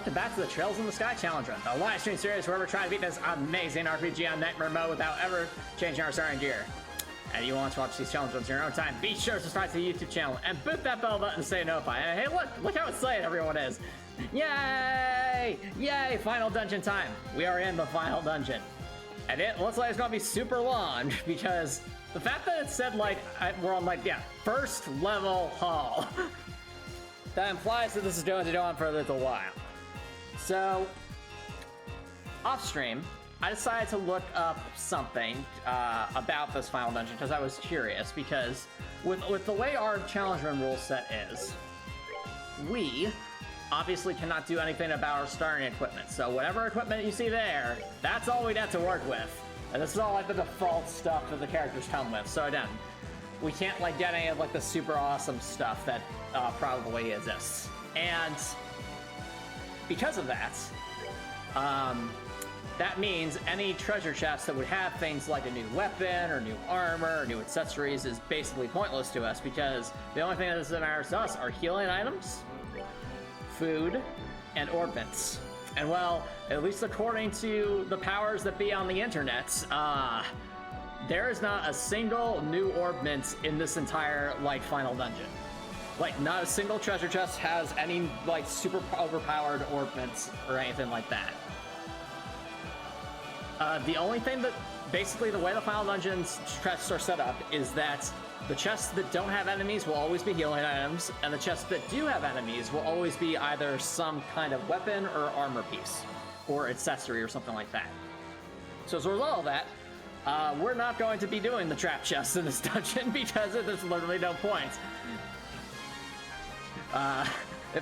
welcome back to the Trails in the Sky Challenge Run, the live stream series where we're trying to beat this amazing RPG on Nightmare mode without ever changing our starting gear. And if you want to watch these challenge runs in your own time, be sure to subscribe to the YouTube channel and boot that bell button to stay notified. And hey, look how excited everyone is. Yay! Yay, final dungeon time. We are in the final dungeon. And it looks like it's gonna be super long because the fact that it said like, we're on like, yeah, first level hall. That implies that this is going to go on for a little while. So, off stream, I decided to look up something about this final dungeon because I was curious. Because with the way our challenge run rule set is, we obviously cannot do anything about our starting equipment. So whatever equipment you see there, that's all we'd have to work with. And this is all like the default stuff that the characters come with. So again, we can't like get any of like the super awesome stuff that probably exists. And because of that, that means any treasure chest that would have things like a new weapon or new armor or new accessories is basically pointless to us because the only thing that matters to us are healing items, food, and orbits. And well, at least according to the powers that be on the internet, there is not a single new orbment in this entire like final dungeon. Like not a single treasure chest has any like super overpowered orbments or anything like that. The only thing that basically the way the final dungeon's chests are set up is that the chests that don't have enemies will always be healing items, and the chests that do have enemies will always be either some kind of weapon or armor piece or accessory or something like that. So as a result of that, we're not going to be doing the trap chests in this dungeon because there's literally no point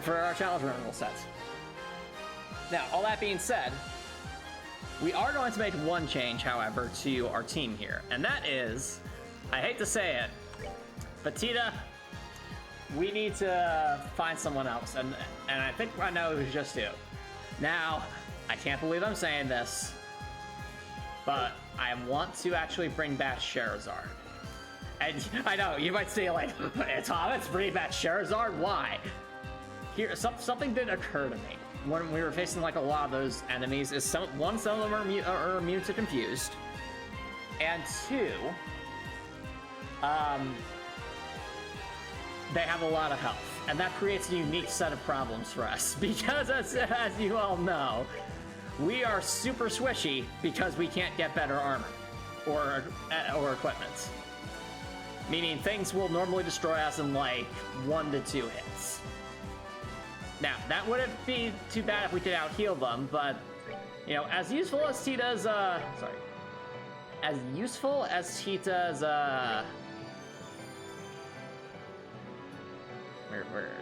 for our challenge run rule sets. Now, all that being said, we are going to make one change, however, to our team here, and that is, I hate to say it, but Tita, we need to find someone else, and I think I know who's just who. Now, I can't believe I'm saying this, but I want to actually bring back Charizard. And I know, you might say like, Thomas, bring back Charizard? Why? Here, something did occur to me when we were facing like a lot of those enemies. Is some of them are immune to Confused, and two, they have a lot of health, and that creates a unique set of problems for us because as you all know, we are super swishy because we can't get better armor or equipment. Meaning things will normally destroy us in like 1 to 2 hits. Now, that wouldn't be too bad if we could out-heal them, but, you know, as useful as Tita's, where is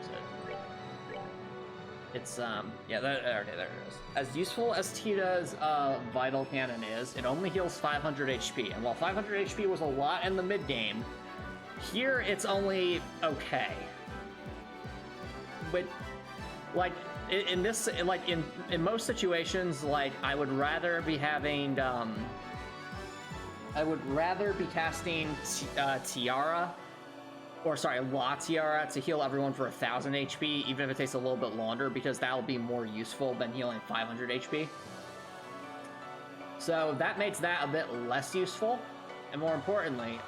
it? It's, yeah, okay, there it is. As useful as Tita's Vital Cannon is, it only heals 500 HP, and while 500 HP was a lot in the mid-game, here it's only okay. But, like, in most situations, like, I would rather be having, I would rather be casting Tiara, or sorry, La Tiara to heal everyone for 1000 HP, even if it takes a little bit longer, because that will be more useful than healing 500 HP. So that makes that a bit less useful, and more importantly,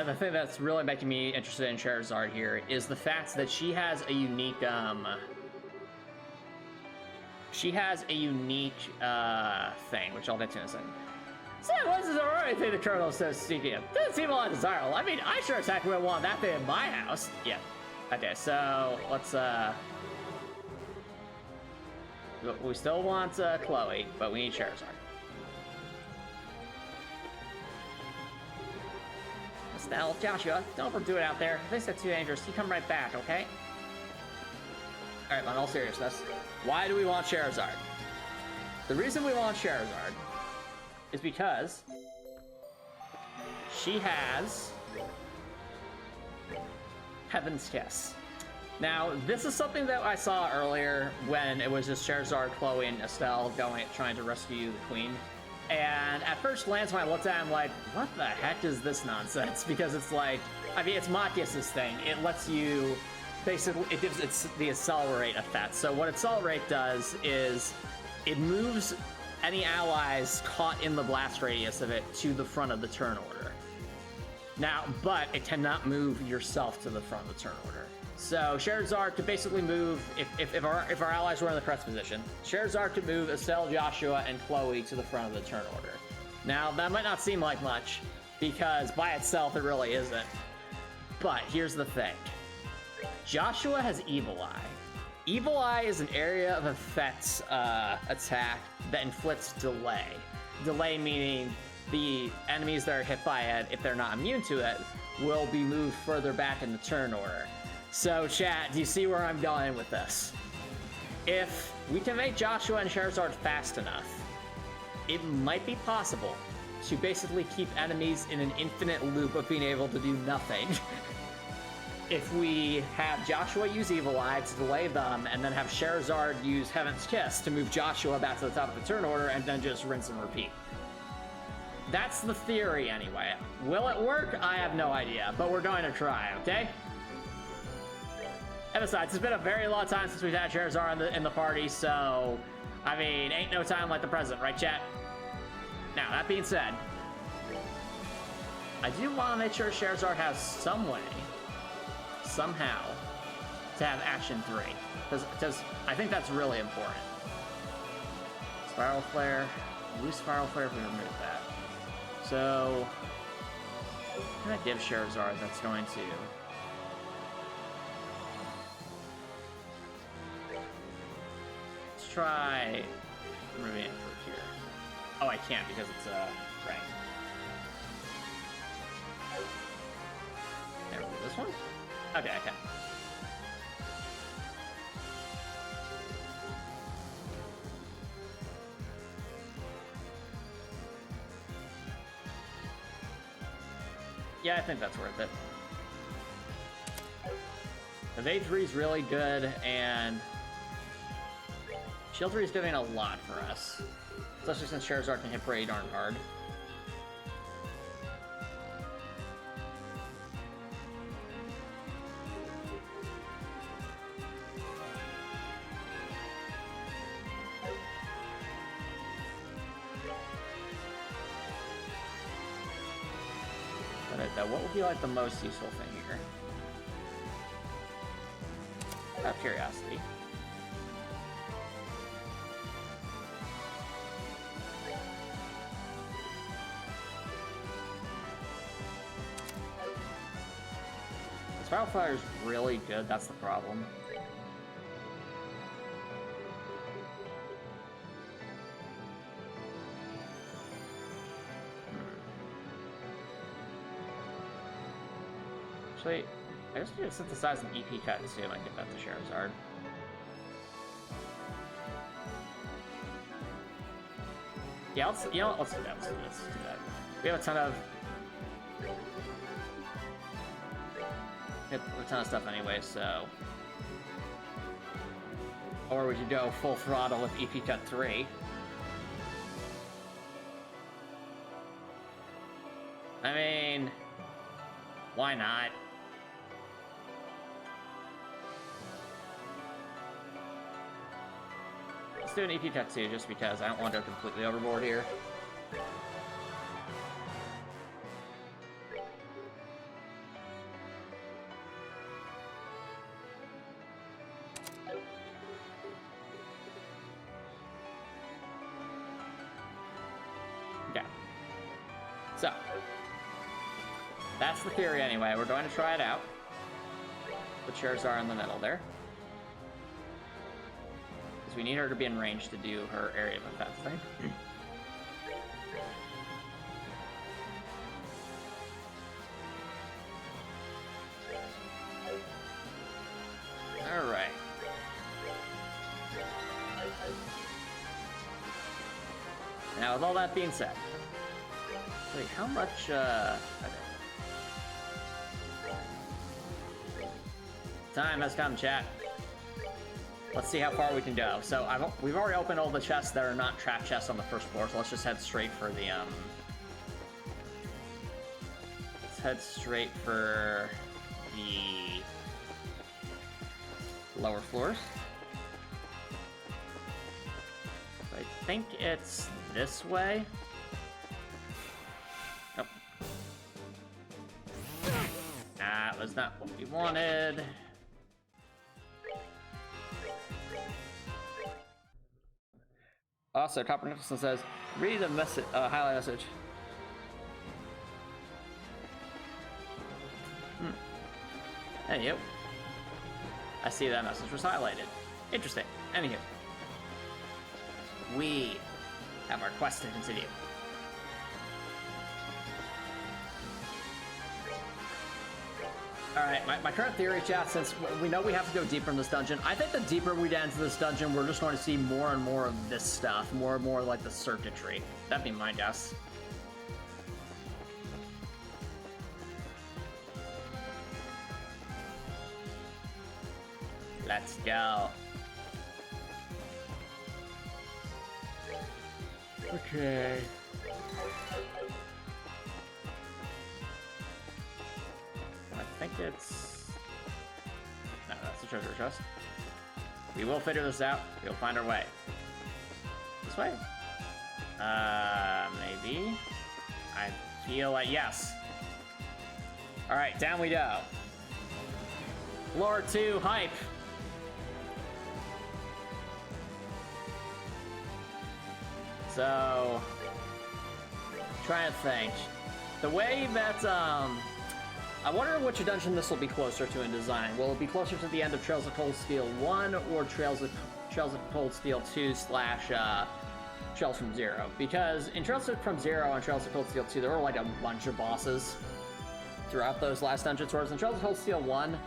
the thing that's really making me interested in Charizard here is the fact that she has a unique, thing, which I'll get to in a second. So, this is already thing the Colonel says speaking of. Doesn't seem a lot desirable. I mean, I sure as heck would want that thing in my house. Yeah. Okay, so, let's, we still want, Chloe, but we need Charizard. Estelle, Joshua, don't overdo it out there. If this gets too dangerous, you come right back, okay? Alright, in all seriousness, why do we want Charizard? The reason we want Charizard is because she has Heaven's Kiss. Now, this is something that I saw earlier when it was just Charizard, Chloe, and Estelle trying to rescue the Queen. And at first glance, when I looked at it, I'm like, what the heck is this nonsense? Because it's like, I mean, it's Machias's thing. It lets you basically, it gives it the accelerate effect. So what accelerate does is it moves any allies caught in the blast radius of it to the front of the turn order. Now, but it cannot move yourself to the front of the turn order. So Scheherazade could basically move, if our allies were in the press position, Scheherazade could move Estelle, Joshua, and Chloe to the front of the turn order. Now, that might not seem like much, because by itself it really isn't. But here's the thing. Joshua has Evil Eye. Evil Eye is an area of effects attack that inflicts delay. Delay meaning the enemies that are hit by it, if they're not immune to it, will be moved further back in the turn order. So chat, do you see where I'm going with this? If we can make Joshua and Scheherazade fast enough, it might be possible to basically keep enemies in an infinite loop of being able to do nothing. If we have Joshua use Evil Eye to delay them, and then have Scheherazade use Heaven's Kiss to move Joshua back to the top of the turn order, and then just rinse and repeat. That's the theory anyway. Will it work? I have no idea, but we're going to try, okay? And besides, it's been a very long time since we've had Scheherazade in the party, so, I mean, ain't no time like the present, right, chat? Now, that being said, I do want to make sure Scheherazade has some way, somehow, to have Action 3, because I think that's really important. Spiral Flare, lose Spiral Flare if we remove that. So, what can I give Scheherazade that's going to... Let's try removing it from here. Oh, I can't because it's rank. Can I remove this one? Okay, I can. Yeah, I think that's worth it. Evade 3 is really good, and Shield 3 is doing a lot for us. Especially since Scheherazade can hit pretty darn hard. But what would be like the most useful thing here? Out of curiosity. Spiral Fire is really good, that's the problem. Actually, I just need to synthesize an EP cut and see if I can get that to Scheherazade. Yeah, let's do that, let's do that. We have a ton of stuff anyway, so... Or we could go full throttle with EP Cut 3. I mean... Why not? Let's do an EP Cut 2 just because I don't want to go completely overboard here. So, that's the theory anyway. We're going to try it out. Put Scheherazade in the middle there. Because we need her to be in range to do her area of effect thing. Alright. Now, with all that being said, wait, how much, okay. Time has come, chat. Let's see how far we can go. So, we've already opened all the chests that are not trap chests on the first floor, so let's just head straight for the, let's head straight for the lower floors. So I think it's this way. Nope. That was not what we wanted. Also, Copper Nicholson says, read the message, highlight message. Anywho, I see that message was highlighted. Interesting. Anywho, we have our quest to continue. Alright, my current theory, chat, since we know we have to go deeper in this dungeon, I think the deeper we get into this dungeon, we're just going to see more and more of this stuff, more and more like the circuitry. That'd be my guess. Let's go. Okay. I think it's... No, that's the treasure chest. We will figure this out. We'll find our way. This way? Maybe? I feel like yes. Alright, down we go. Floor 2, hype. So, trying to think. The way that, I wonder which dungeon this will be closer to in design. Will it be closer to the end of Trails of Cold Steel 1 or Trails of Cold Steel 2 slash Trails from Zero? Because in Trails from Zero and Trails of Cold Steel 2, there were like a bunch of bosses throughout those last dungeons, whereas in Trails of Cold Steel 1,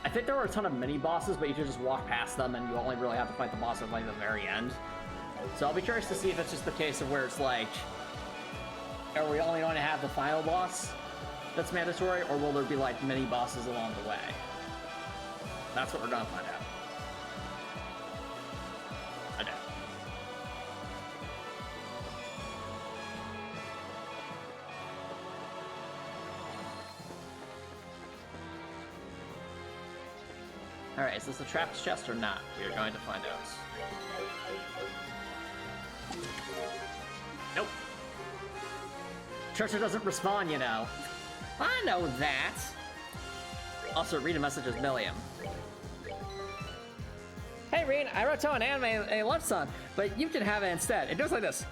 I think there were a ton of mini bosses, but you could just walk past them and you only really have to fight the boss at like the very end. So I'll be curious to see if it's just the case of where it's like, are we only going to have the final boss that's mandatory, or will there be like mini bosses along the way? That's what we're gonna find out. I doubt. Alright, is this a trapped chest or not? We are going to find out. Nope. Treasure doesn't respawn, you know. I know that. Also, read a message as Milliam. Hey, Reed, I wrote to an anime a love song, but you can have it instead. It goes like this.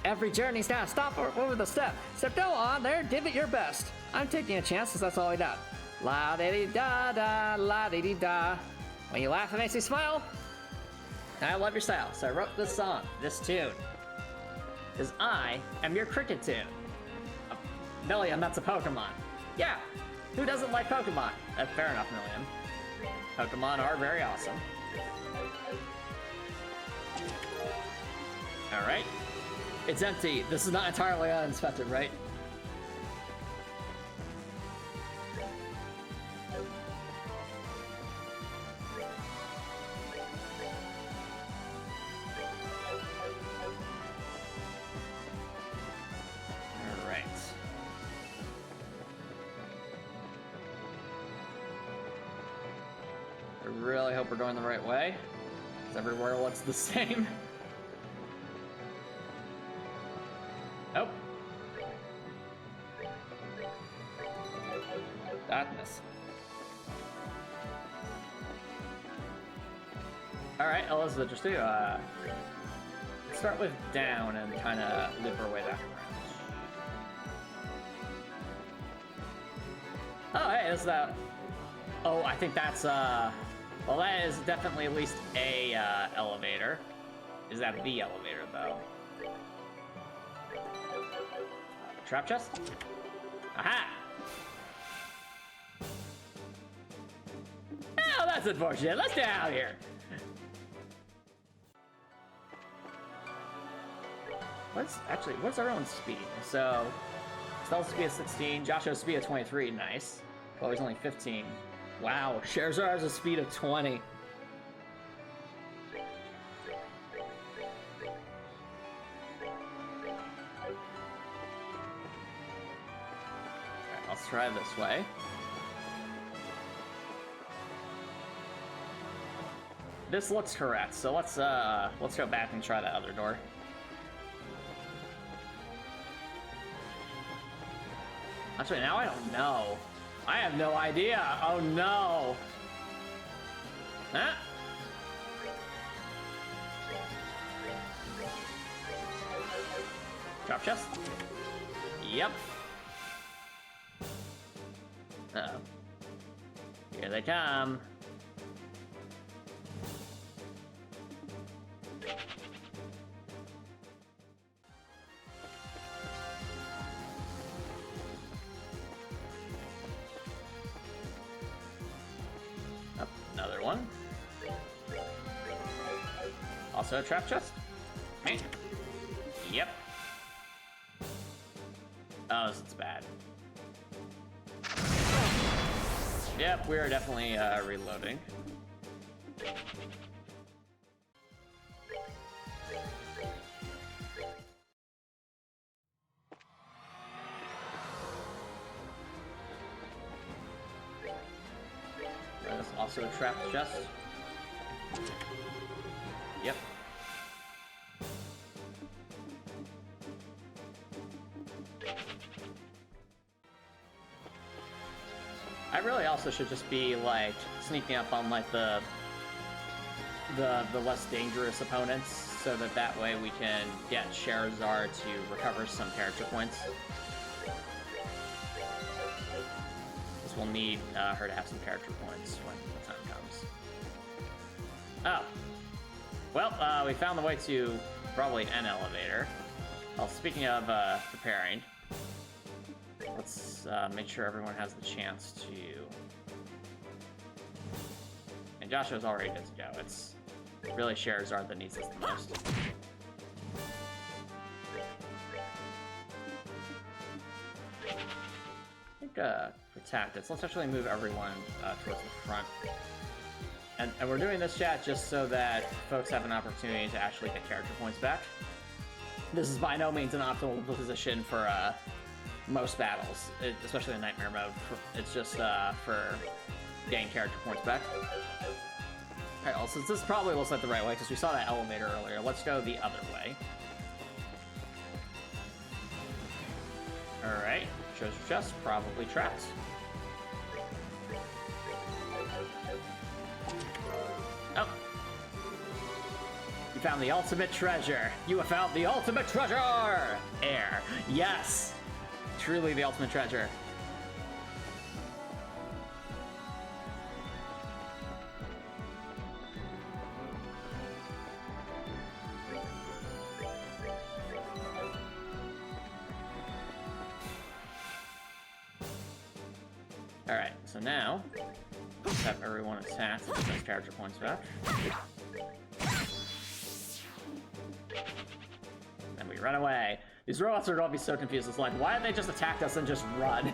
Every journey's now stop over the step. So go on there, give it your best. I'm taking a chance, because that's all I got. La-di-di-da-da, la-di-di-da. When you laugh, it makes me smile. I love your style, so I wrote this song, this tune. Because I am your cricket tune. Milliam, that's a Pokemon. Yeah, who doesn't like Pokemon? Fair enough, Milliam. Pokemon are very awesome. Alright. It's empty. This is not entirely uninspected, right? Really hope we're going the right way, because everywhere looks the same. Nope. Darkness. Alright, Elizabeth, just do, start with down and kind of loop our way back around. Oh, hey, is that... Oh, I think that's, well, that is definitely at least a elevator. Is that the elevator, though? Trap chest? Aha! Oh, that's unfortunate. Let's get out of here. What's everyone's speed? So, Stella's speed is 16, Joshua's speed of 23, nice. Chloe's only 15. Wow, Scherzar has a speed of 20. Alright, let's try this way. this looks correct. So let's go back and try that other door. Actually, now I don't know. I have no idea. Oh no. Huh? Drop chest? Yep. Uh-oh. Here they come. Up, another one. Also a trap chest? Hey. Yep. Oh, this is bad. Yep, we are definitely reloading. There's also a trap chest. Yep. I really also should just be like sneaking up on like the less dangerous opponents, so that way we can get Sherazard to recover some character points. Because we'll need her to have some character points when the time comes. Oh, well, we found the way to probably an elevator. Well, speaking of preparing. Let's make sure everyone has the chance to... And Joshua's already good to go. It's really Sherazard that needs this the most. I think for tactics, let's actually move everyone towards the front. And we're doing this, chat, just so that folks have an opportunity to actually get character points back. This is by no means an optimal position for most battles, especially in Nightmare mode. It's just for getting character points back. Alright, well, since this probably looks like the right way, because we saw that elevator earlier, let's go the other way. Alright, treasure chest, probably trapped. Oh. You found the ultimate treasure. You have found the ultimate treasure! Air. Yes! Truly the ultimate treasure. Alright, so now, let's have everyone attack to get those character points back. And we run away. These robots are gonna be so confused. It's like, why did they just attack us and just run?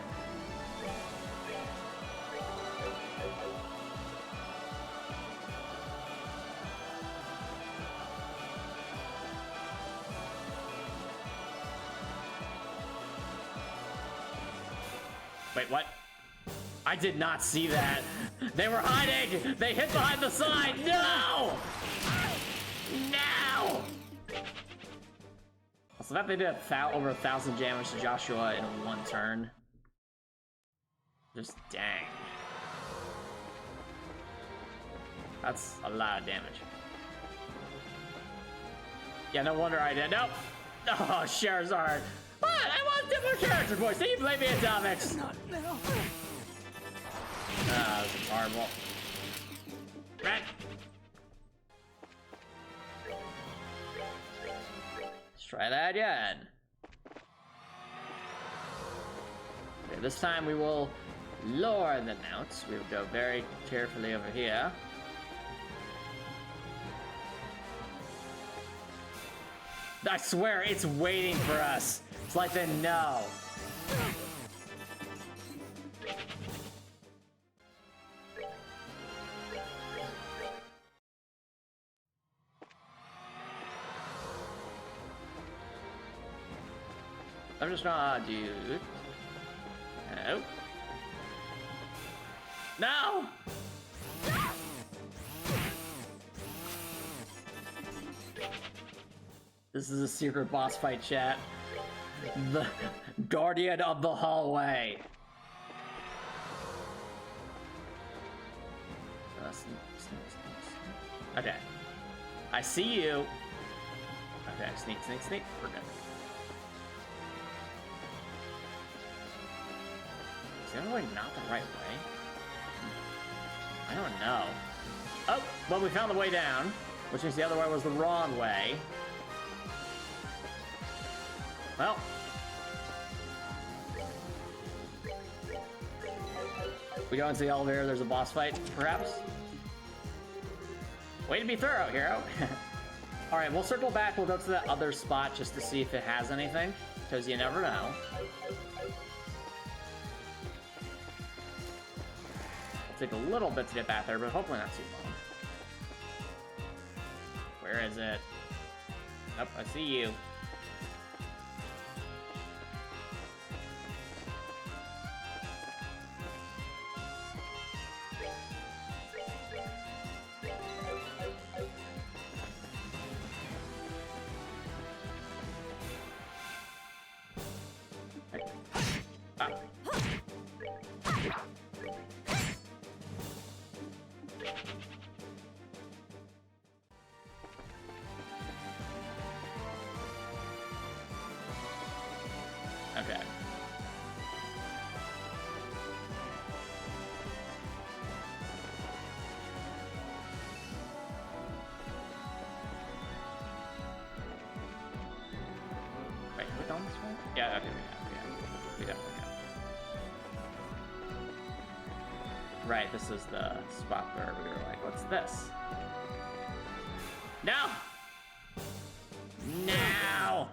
Wait, what? I did not see that. They were hiding! They hid behind the sign! No! No! So that they did over 1,000 damage to Joshua in one turn. Just dang. That's a lot of damage. Yeah, no wonder I did. Nope. Oh, Sherazard. What? I want different character voice. Then you blame me atomics. Not now. Ah, this is horrible. Right. Let's try that again. Okay, this time we will lower the mounts. We will go very carefully over here. I swear, it's waiting for us. It's like they know. I'm just gonna do... No. No! This is a secret boss fight, chat. The Guardian of the Hallway. Okay. I see you. Okay, sneak, sneak, sneak. We're good. Is the other way not the right way? I don't know. Oh, well, we found the way down, which means the other way was the wrong way. Well. We go into the elevator, there's a boss fight, perhaps? Way to be thorough, hero. Alright, we'll circle back, we'll go to that other spot just to see if it has anything, because you never know. It'll take a little bit to get back there, but hopefully not too long. Where is it? Oh, I see you. Okay. Wait, we're going this way? Yeah, okay, we definitely have. Right, this is the spot where we were like, what's this? No! No!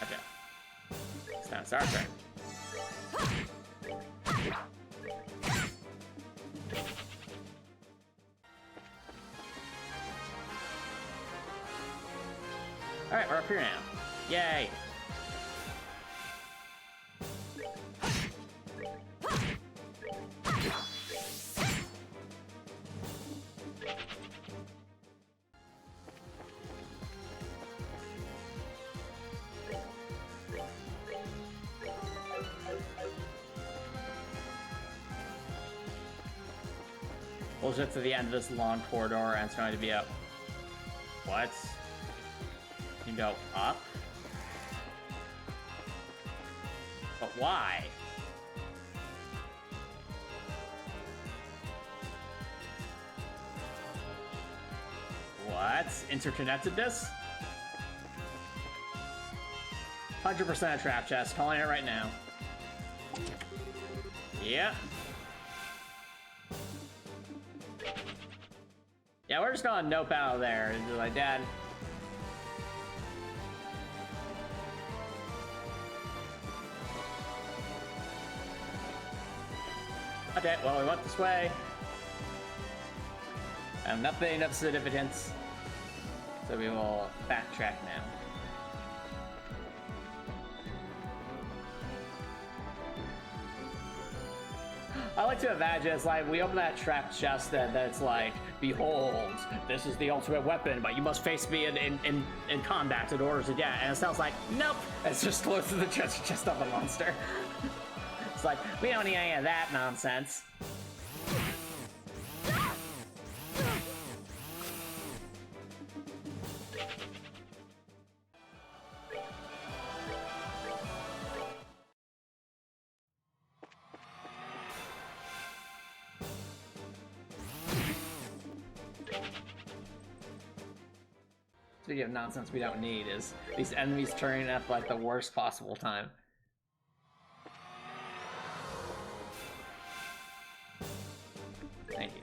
Okay. So it's our turn. Alright, we're up here now. Yay! We'll get to the end of this long corridor and it's going to be up. What? You can go up? But why? What? Interconnectedness? 100% a trap chest. Calling it right now. Yeah. Yeah, we're just gonna nope out of there and be like, Dad. Okay, well, we went this way. And nothing of significance. So we will backtrack now. I like to imagine it's like we open that trap chest and it's like, behold, this is the ultimate weapon, but you must face me in combat in order to get. And it sounds like, nope, it's just close to the treasure chest of the monster. It's like, we don't need any of that nonsense. Speaking of nonsense we don't need is these enemies turning up like the worst possible time. Thank you.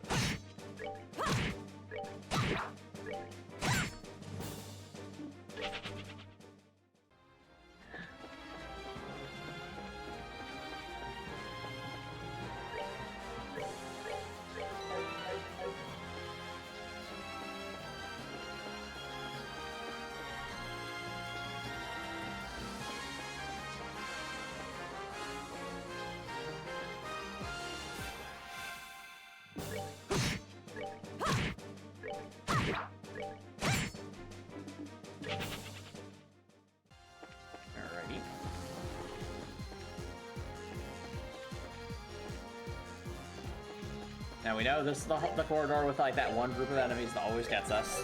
Now we know this is the corridor with like that one group of enemies that always gets us.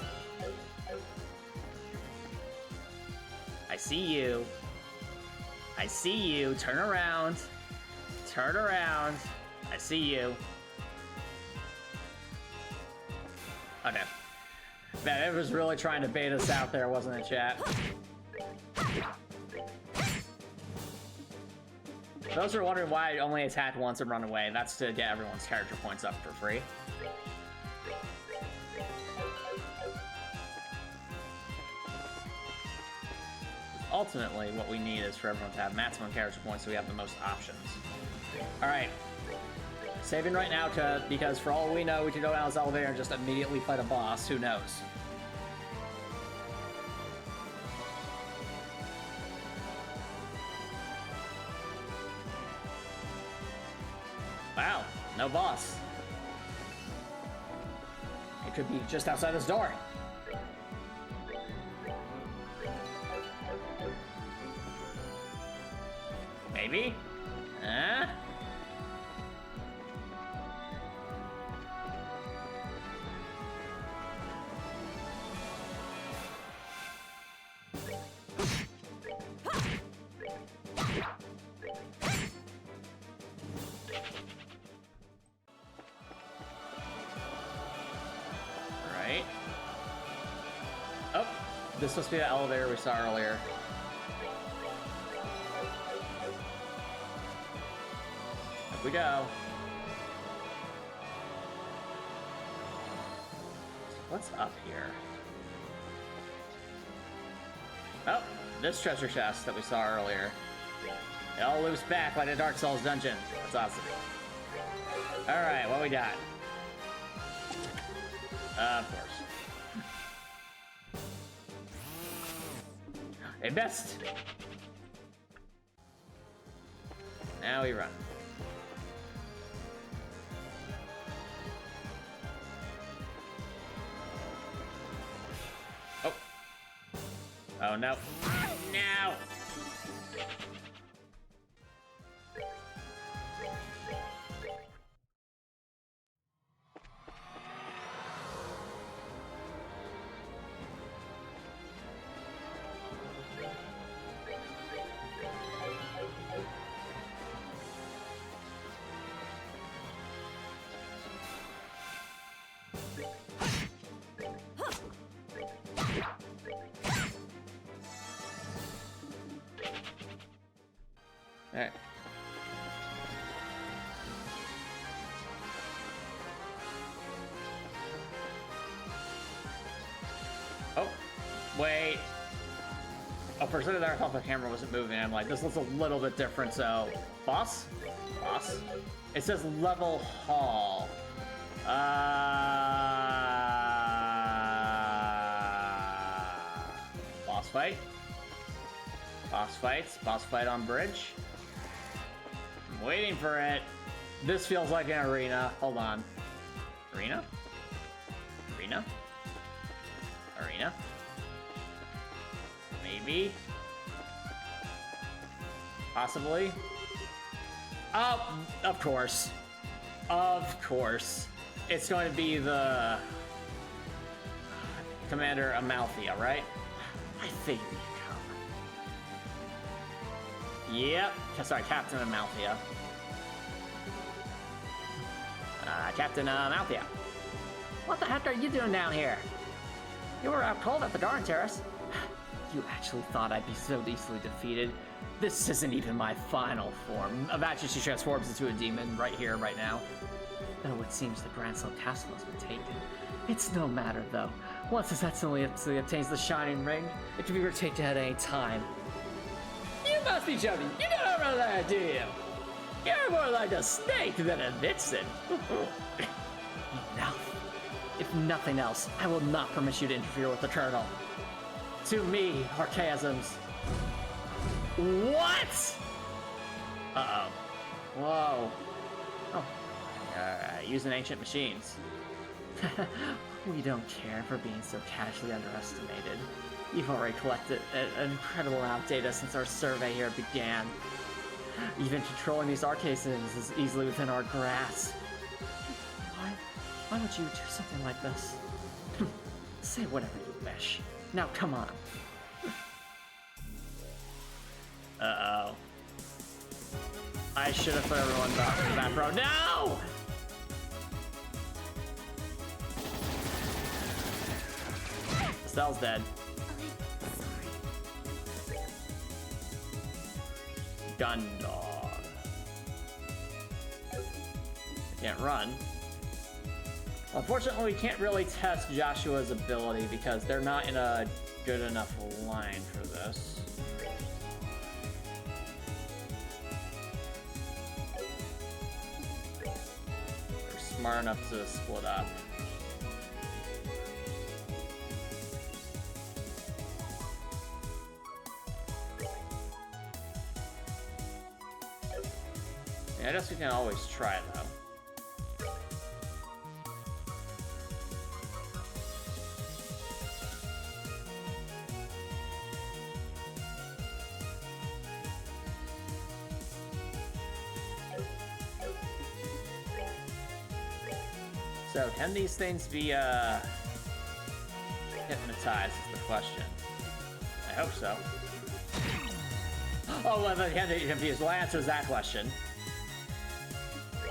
I see you. I see you. Turn around. Turn around. I see you. Okay. Man, it was really trying to bait us out there, wasn't it, chat? Those are wondering why I only attack once and run away. That's to get everyone's character points up for free. Ultimately, what we need is for everyone to have maximum character points so we have the most options. Alright. Saving right now because for all we know, we can go down this elevator and just immediately fight a boss. Who knows? Wow, no boss. It could be just outside this door. Maybe? Huh? Right. Oh, this must be the elevator we saw earlier. Up we go. What's up here? Oh, this treasure chest that we saw earlier. It all loops back like a Dark Souls dungeon. That's awesome. Alright, what we got? Of course. A best. Now we run. Oh. Oh no. No! Alright. Oh, wait. Oh, for a second there, I thought the camera wasn't moving. I'm like, this looks a little bit different, so... Boss? Boss? It says level hall. Boss fight? Boss fights? Boss fight on bridge? I'm waiting for it. This feels like an arena. Hold on. Arena? Arena? Arena? Maybe? Possibly? Oh, of course. Of course. It's going to be the... Commander Amalthea, right? I figured you'd come. Yep. Sorry, Captain Amalthea. Captain Amalthea. What the heck are you doing down here? You were out cold at the Darn Terrace. You actually thought I'd be so easily defeated? This isn't even my final form. Eventually she transforms into a demon right here, right now. Though it seems the Grancel Castle has been taken. It's no matter, though. Once it successfully obtains the Shining Ring, it can be retaken at any time. You must be joking. You don't know that, do you? You're more like a snake than a vixen. Enough. If nothing else, I will not permit you to interfere with the Colonel. To me, Archaisms. What? Uh-oh. Whoa. Oh. Using ancient machines. We don't care for being so casually underestimated. You've already collected an incredible amount of data since our survey here began. Even controlling these arcaisms is easily within our grasp. Why Why would you do something like this? Say whatever you wish. Now, come on. Uh-oh. I should have put everyone back in the back row. No! Estelle's dead. Gun dog. Can't run. Unfortunately, we can't really test Joshua's ability because they're not in a good enough line for this. They're smart enough to split up. Yeah, I guess we can always try, though. So, can these things be, hypnotized is the question. I hope so. Oh, well, then can they be confused? Well, answers that question.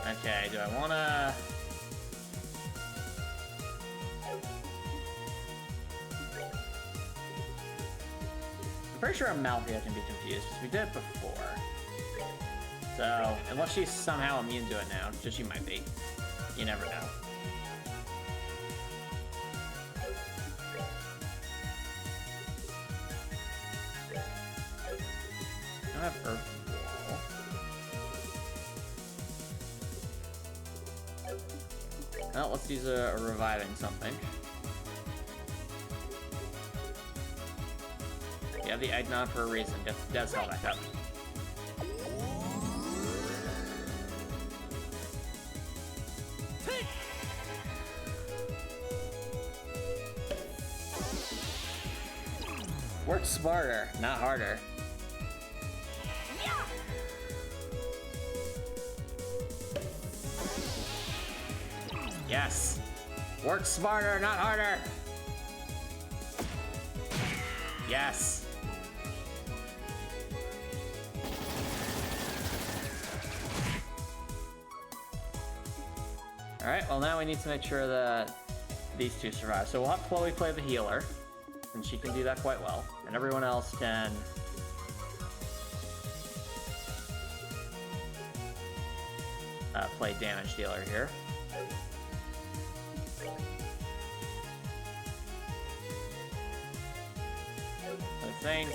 Okay, do I wanna... I'm pretty sure Amalthea can be confused, because we did it before. So, unless she's somehow immune to it now, which she might be. You never know. I don't have Earth Wall. Well, let's use a reviving something. You have the Eggnog for a reason. Get the dead cell back up. Work smarter, not harder. Yes. Work smarter, not harder. Yes. All right, well now we need to make sure that these two survive. So we'll have Chloe play the healer, and she can do that quite well. And everyone else can play damage dealer here. I think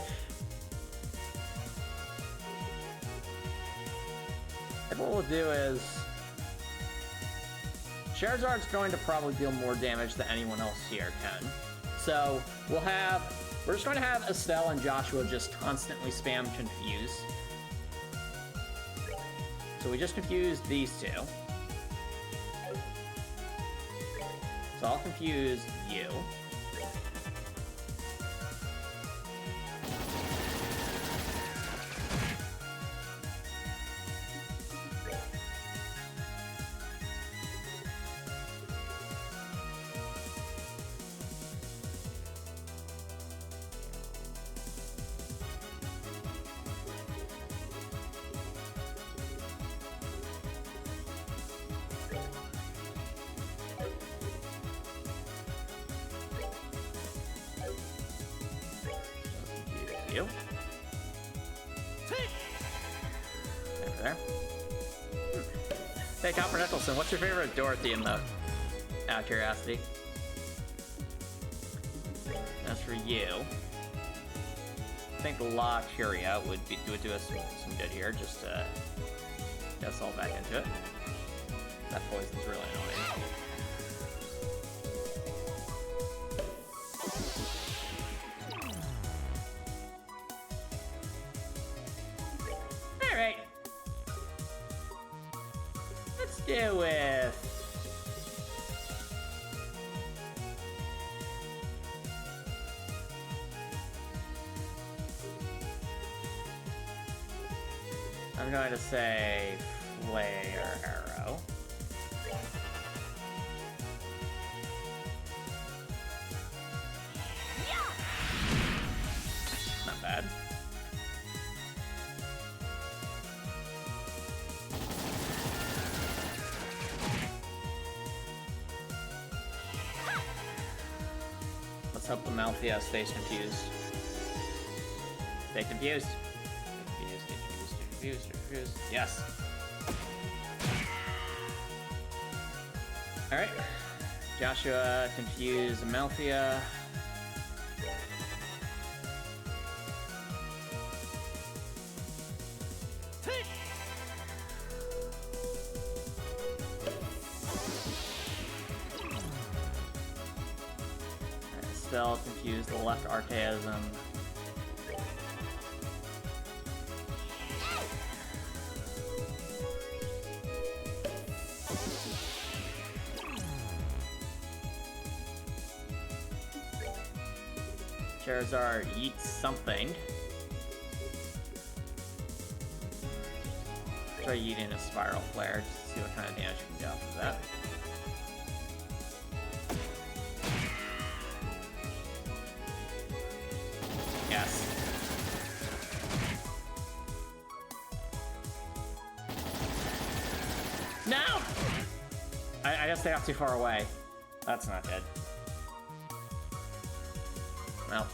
what we'll do is Charizard's going to probably deal more damage than anyone else here can. So we're just going to have Estelle and Joshua just constantly spam confuse. So we just confused these two. So I'll confuse you. You. There. Hey, Copper Nicholson, what's your favorite Dorothy emote? Out of curiosity. As for you, I think La Curia would do us some good here, just to get us all back into it. That poison's really annoying. Alright. Let's do with... I'm going to say Flare Arrow. hope the Malthea stays confused. Stay confused. Stay confused. Yes. Alright. Joshua, confuse Malthea. Still confuse the left archaism. Charizard eats something. Try eating a Spiral Flare just to see what kind of damage you can get off of that. Yes. No! I guess they got too far away. That's not good. Well.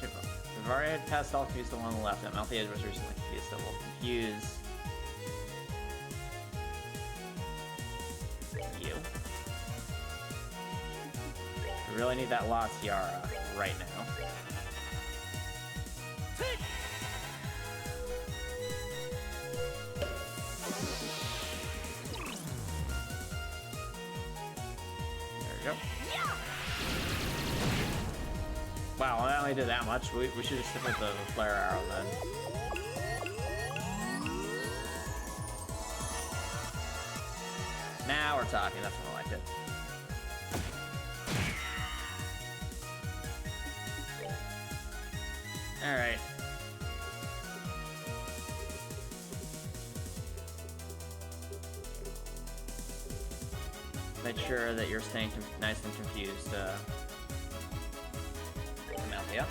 We've already had past all confused the one on the left, and Malthea was recently confused, so we'll confuse you. We really need that La Tiara right now. Wow, I only did that much. We should have stuck with the flare arrow then. Now we're talking, that's more like it. Alright. Make sure that you're staying nice and confused. Yeah.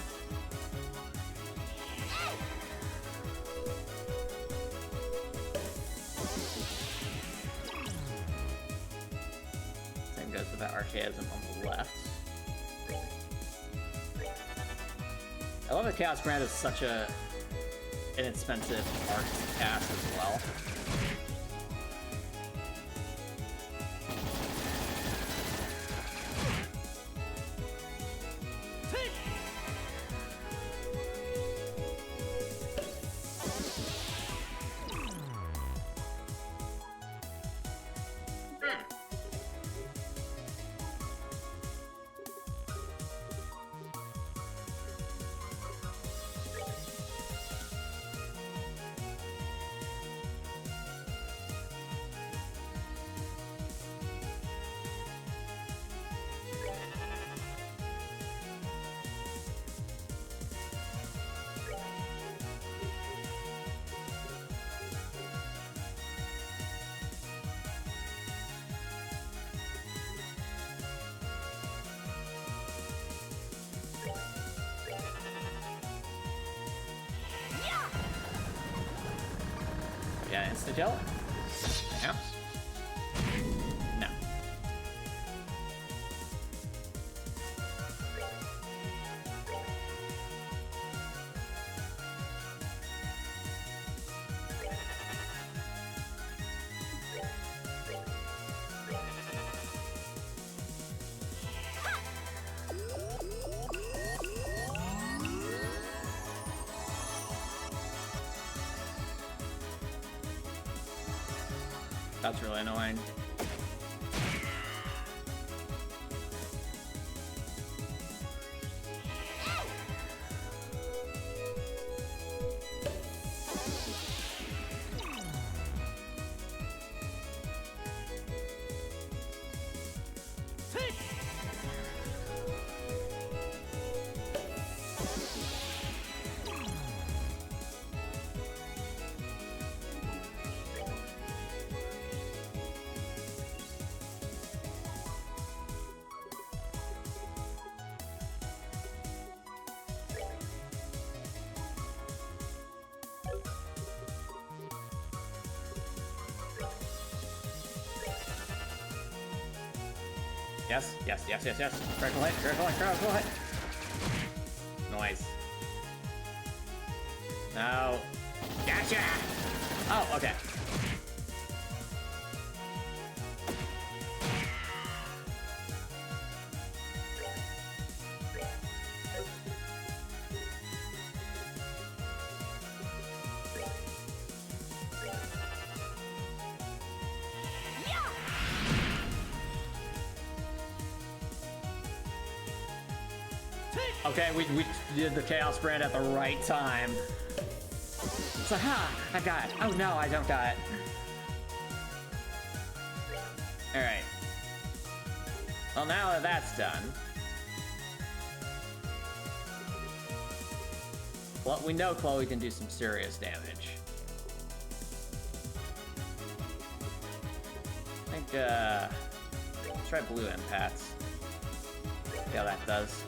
Same goes with that Archaism on the left. I love that Chaos Brand is such an inexpensive art to cast as well. Yeah, insta-gel? Perhaps? No. That's really annoying. Yes, yes, yes, yes, yes. Critical hit, critical hit, critical hit. Nice. No. Gotcha! Oh, okay. Okay, we did the Chaos Brand at the right time. So, ha! I got it. Oh no, I don't got it. Alright. Well, now that that's done... well, we know Chloe can do some serious damage. I think, try blue empaths. See how that does.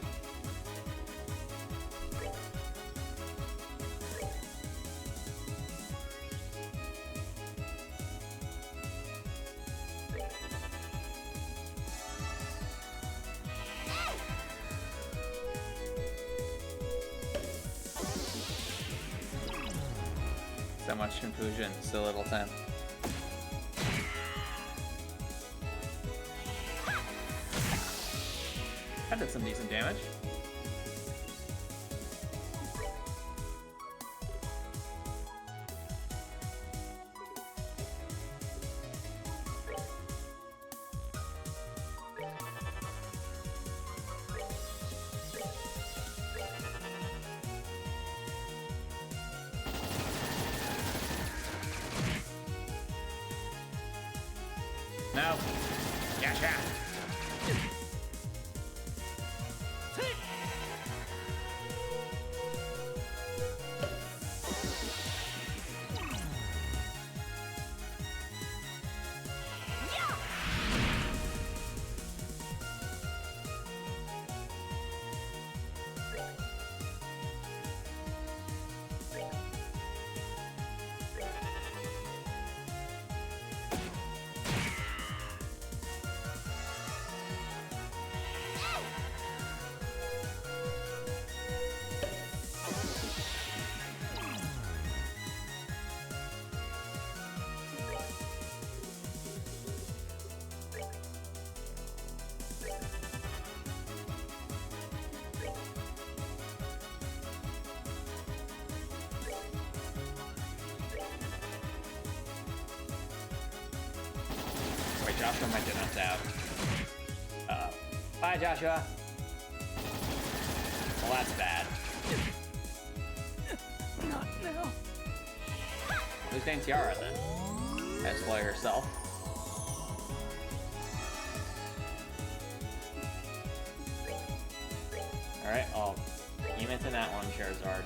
So much confusion, so little time. That did some decent damage. No. Gotcha. Joshua might get knocked out. Bye, Joshua. Well, that's bad. Not now. Who's named Tiara then? As Chloe herself. Alright, I'll beam into that one, Charizard.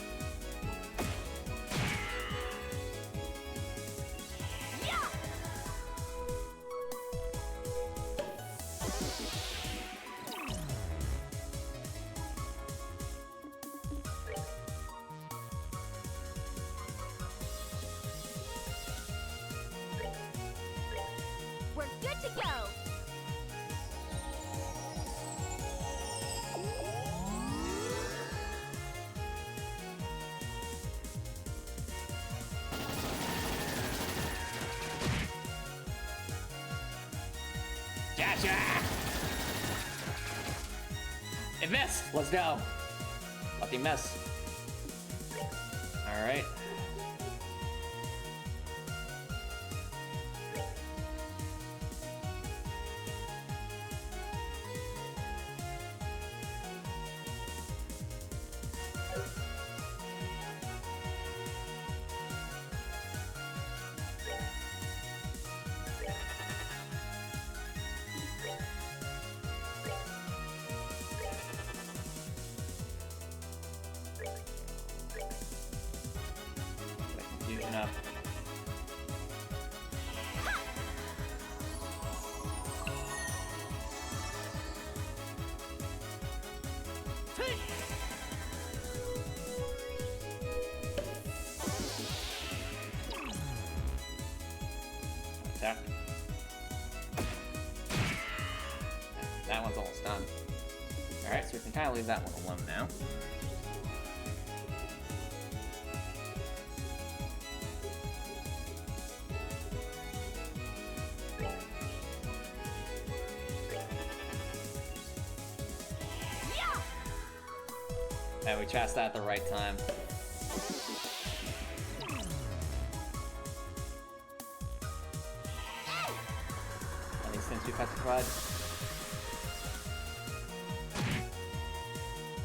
It missed! Let's go! Lucky miss. Alright. Up. Attack. That one's almost done. Alright, so we can kind of leave that one alone now. And we chased that at the right time. At least since we petrified.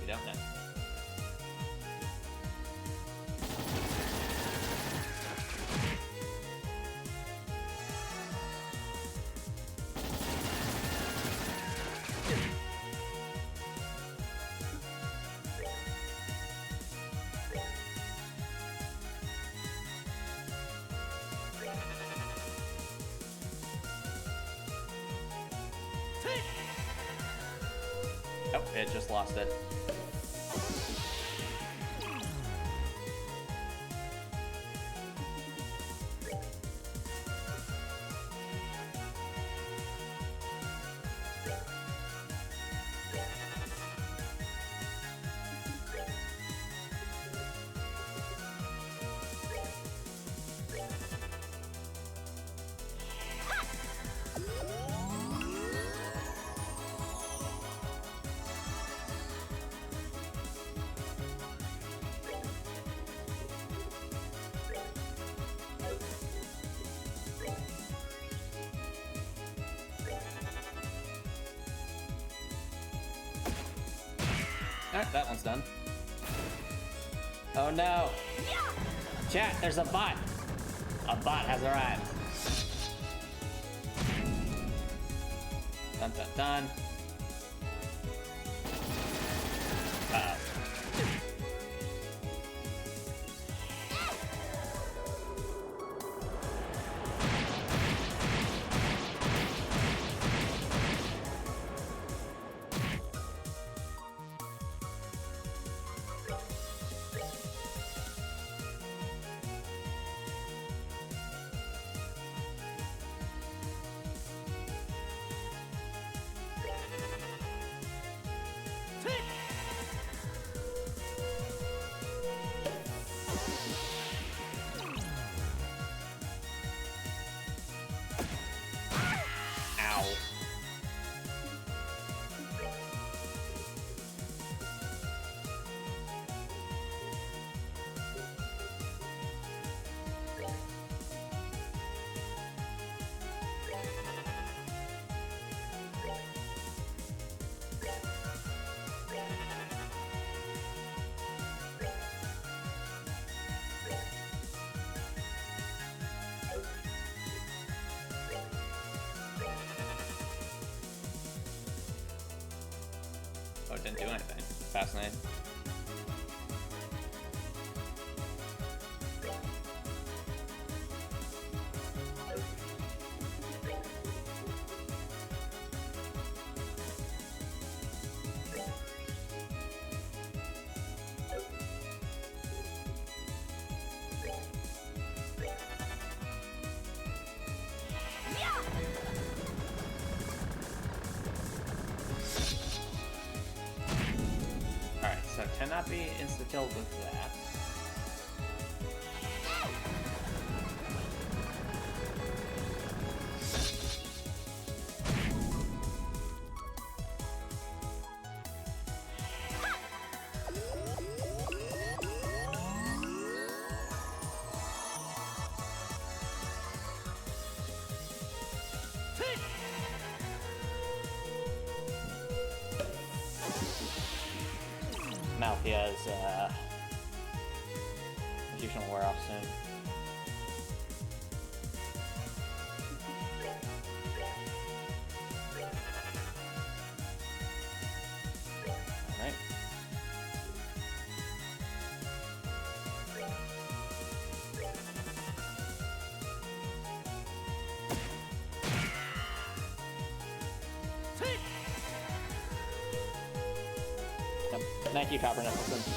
We don't know. Oh, it just lost it. Alright, that one's done. Oh no! Chat, there's a bot! A bot has arrived. Dun dun dun. Uh-oh. Oh, it didn't do anything. Fascinating. So cannot be insta-killed with that. Malthia's fusion will wear off soon. Alright. Thank you, Copper Nicholson.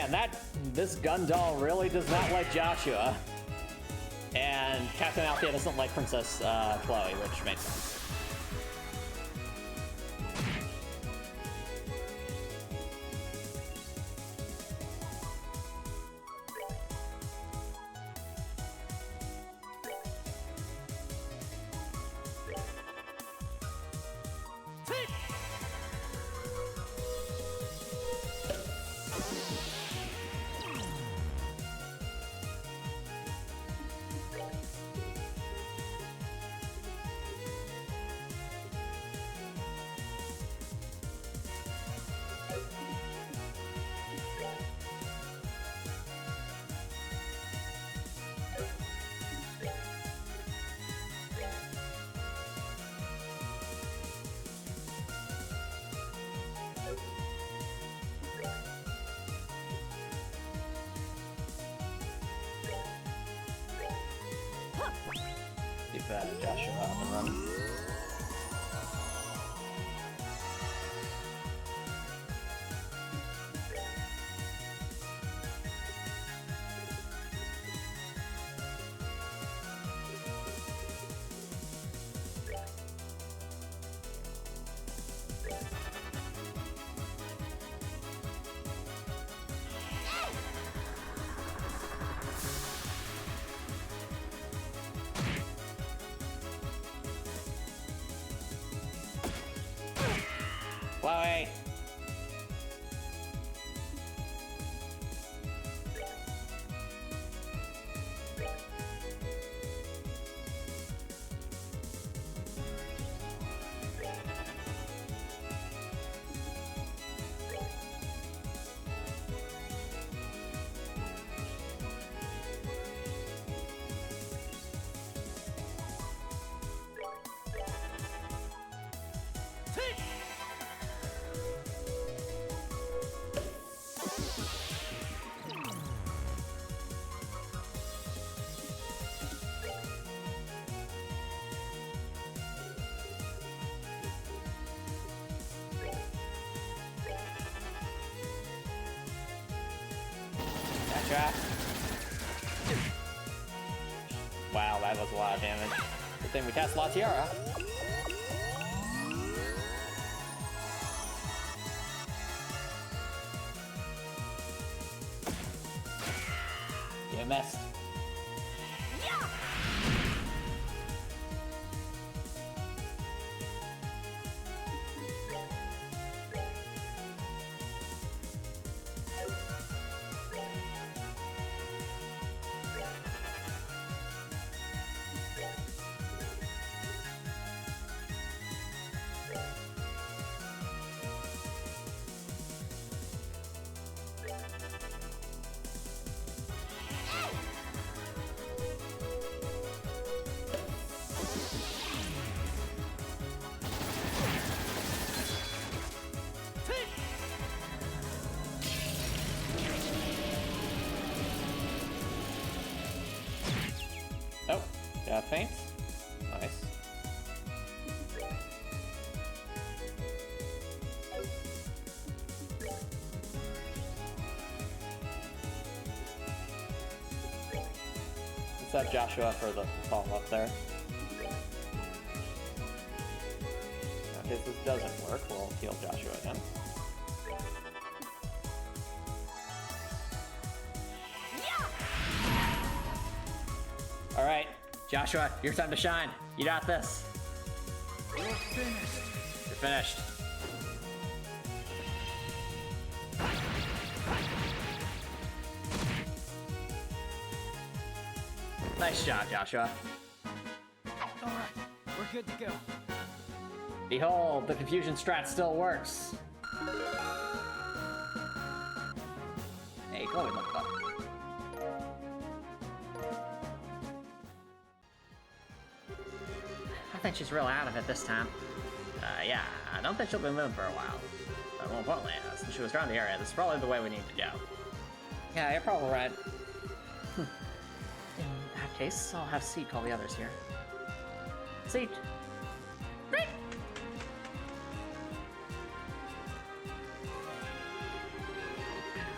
man, this gun doll really does not like Joshua. And Captain Althea doesn't like Princess Chloe, which makes sense. Keep Joshua up and running. Chloe! Wow, that was a lot of damage. Good thing we cast La Tiara. You missed. Oh, yeah, faints. Nice. Let's set Joshua for the follow-up there. In case this doesn't work, we'll heal Joshua again. All right, Joshua, your time to shine. You got this. You're finished. You're finished. Nice job, Joshua. All right, we're good to go. Behold, the confusion strat still works. Hey, Chloe, look up. I think she's real out of it this time. Yeah, I don't think she'll be moving for a while. But more importantly, since she was around the area, this is probably the way we need to go. Yeah, you're probably right. In that case, I'll have Seed call the others here. Seed! Great!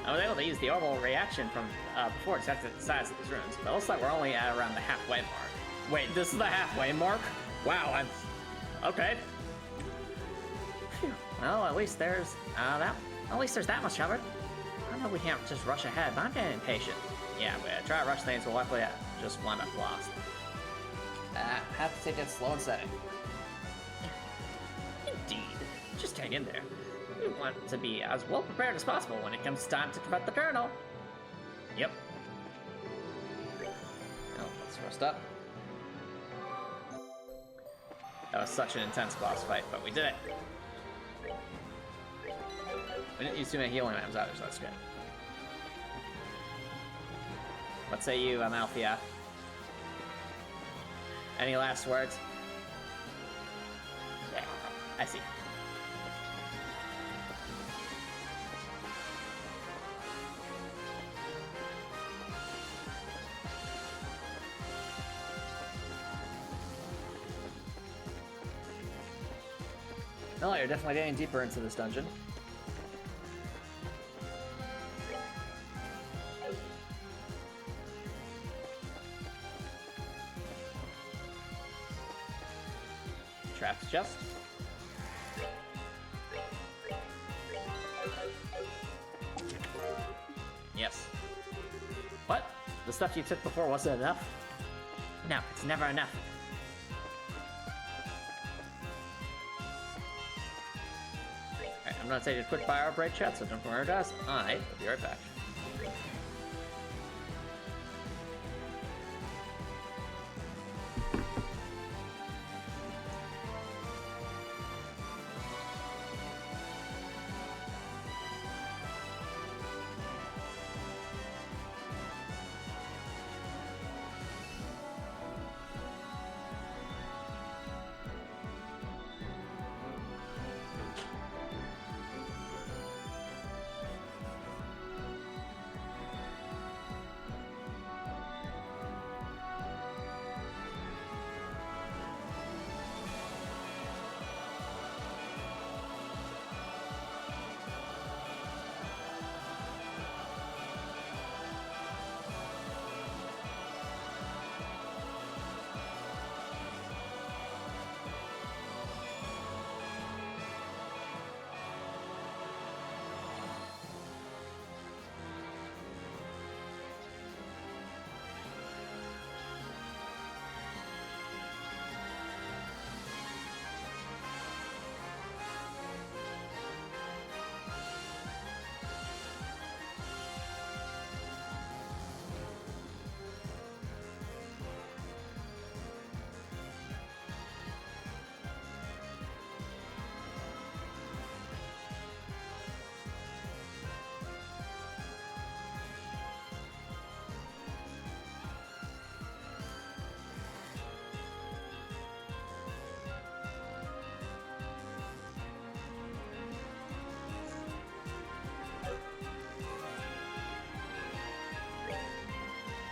I was able to use the orbital reaction from before to test the size of these runes, but it looks like we're only at around the halfway mark. Wait, this is the halfway mark? Wow, I'm... Okay. Phew. Well, at least there's that much covered. I know we can't just rush ahead, but I'm getting impatient. Yeah, but try to rush things, we'll likely just wind up lost. Have to take it slow and steady. Indeed. Just hang in there. We want to be as well prepared as possible when it comes time to confront the Colonel. Yep. Oh, let's rest up. That was such an intense boss fight, but we did it. We didn't use too many healing items either, so that's good. What say you, Amalthea? Any last words? Yeah, I see. Oh, you're definitely getting deeper into this dungeon. Traps chest. Yes. What? The stuff you took before wasn't enough? No, it's never enough. Alright, I'm gonna take a quick fire break chat, so don't worry guys. I will be right back.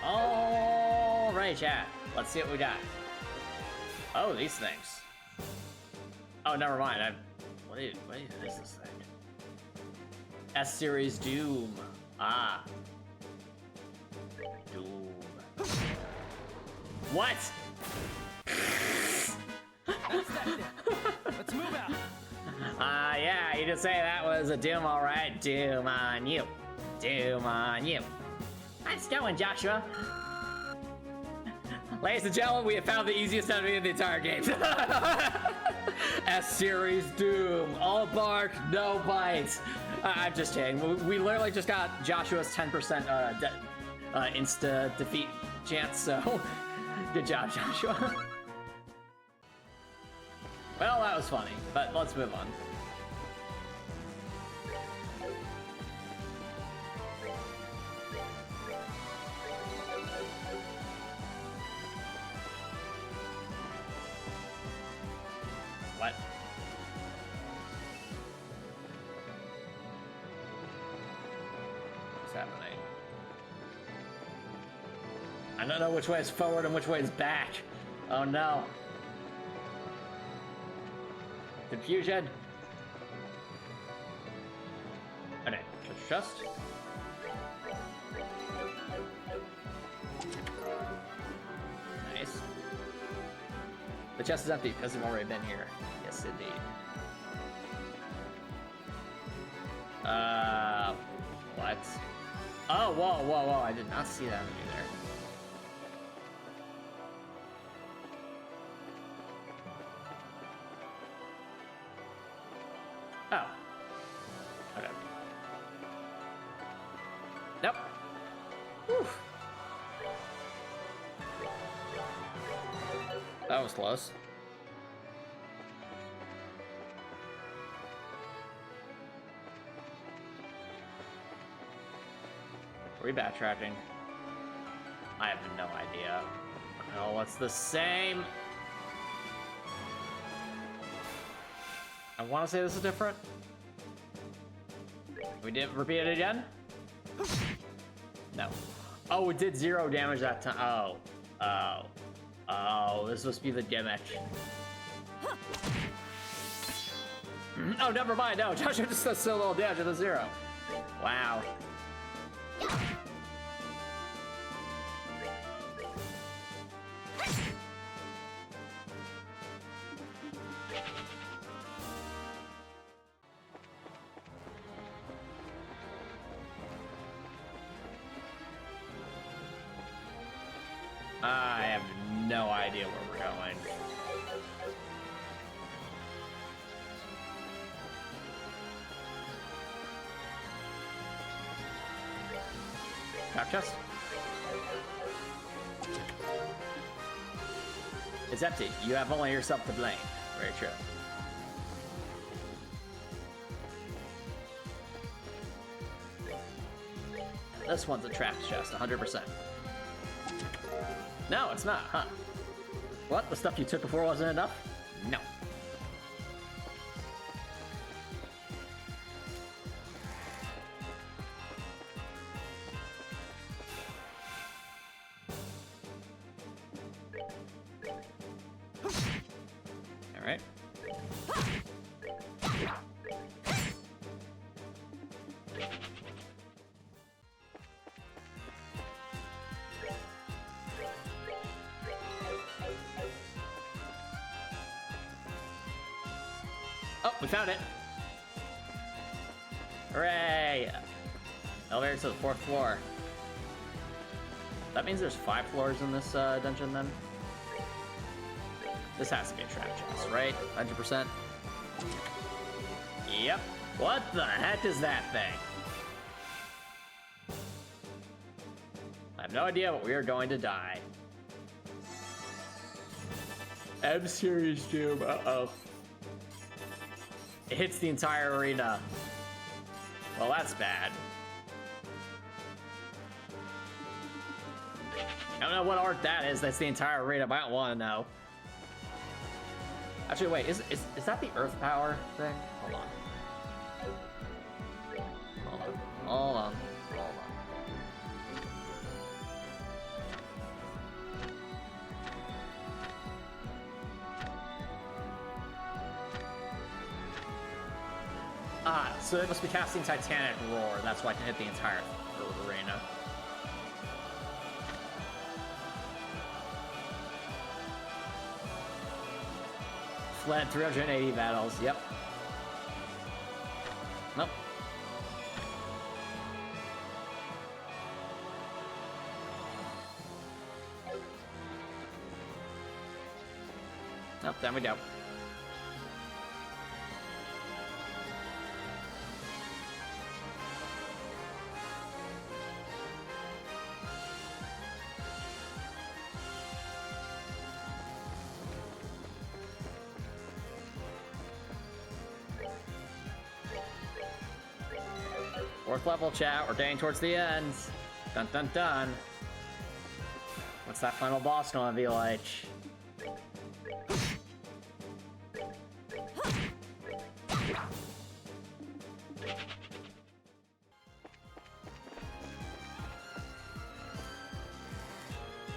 Alright, chat. Let's see what we got. Oh, these things. Oh, never mind. What is this thing? S-Series Doom. Ah. Doom. What? Let's move out. Yeah, you just say that was a Doom, alright. Doom on you. Doom on you. Nice going, Joshua. Ladies and gentlemen, we have found the easiest enemy in the entire game. S-Series Doom. All bark, no bite. I'm just kidding. We literally just got Joshua's 10% insta defeat chance, so good job, Joshua. Well, that was funny, but let's move on. What? What's happening? I don't know which way is forward and which way is back. Oh no. Confusion. Okay, just. The chest is empty because we've already been here. Yes, indeed. What? Oh, whoa, whoa, whoa. I did not see that enemy there. Oh. Okay. Nope. Whew. That was close. Are we backtracking? I have no idea. Oh, what's the same? I want to say this is different. We did repeat it again? No. Oh, it did 0 damage that time. Oh. Oh. Oh, this must be the gimmick. Oh, never mind. No, Joshua just does so little damage at the 0. Wow. I have no idea where we're going. Trap chest? It's empty. You have only yourself to blame. Very true. This one's a trap chest, 100%. No, it's not, huh? What? The stuff you took before wasn't enough? No. All right. Oh, we found it. Hooray! Elevator to the 4th floor. That means there's 5 floors in this dungeon then? This has to be a trap chest, right? 100%? Yep. What the heck is that thing? I have no idea, but we are going to die. M Series Doom, uh-oh. It hits the entire arena. Well, that's bad. I don't know what art that is. That's the entire arena, but I don't want to know. Actually, wait, is that the Earth Power thing? Hold on. Hold on. Hold on. Hold on. Ah, so it must be casting Titanic Roar. That's why I can hit the entire arena. Fled 380 battles. Yep. Nope. Nope, there we go. Fourth level, chat. We're getting towards the end. Dun dun dun. What's that final boss gonna be like?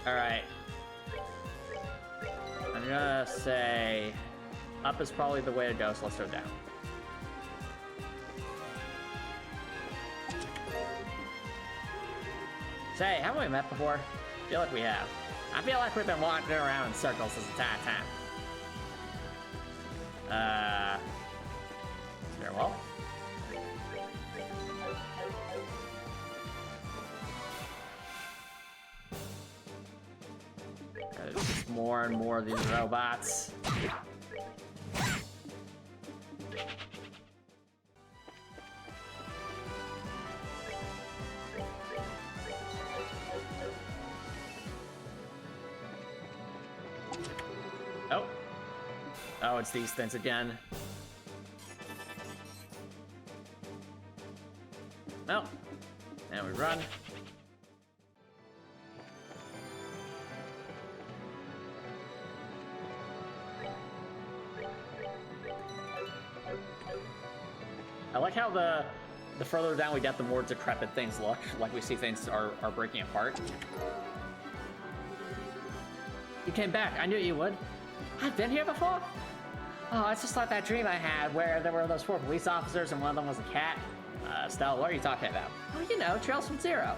Alright. I'm gonna say up is probably the way to go, so let's go down. Say, haven't we met before? I feel like we have. I feel like we've been walking around in circles this entire time. Stairwell. There's just more and more of these robots. Oh, it's these things again. No. And we run. I like how the further down we get, the more decrepit things look. Like we see things are breaking apart. You came back. I knew you would. I've been here before? Oh, it's just like that dream I had where there were those 4 police officers and one of them was a cat. Estelle, what are you talking about? Oh, you know, Trails from Zero.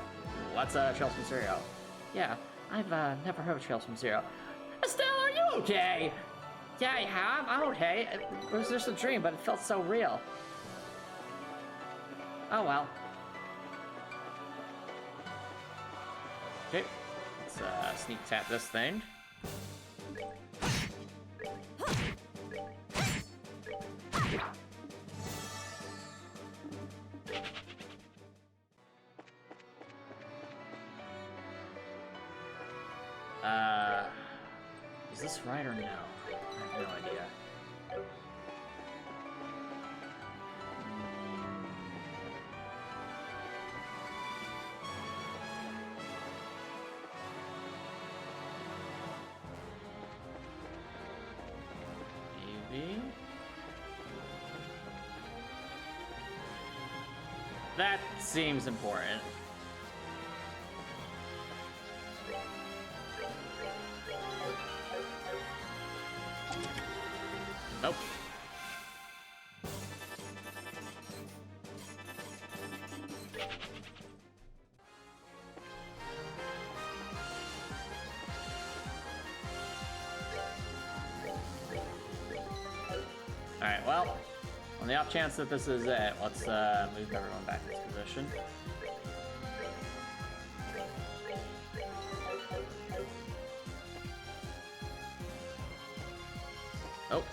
What's Trails from Zero? Yeah, I've never heard of Trails from Zero. Estelle, are you okay? Yeah, I'm okay. It was just a dream, but it felt so real. Oh well. Okay, let's sneak tap this thing. Is this right or no? I have no idea. Maybe? That seems important. Nope. Alright, well, on the off chance that this is it, let's move everyone back to this position. Oh.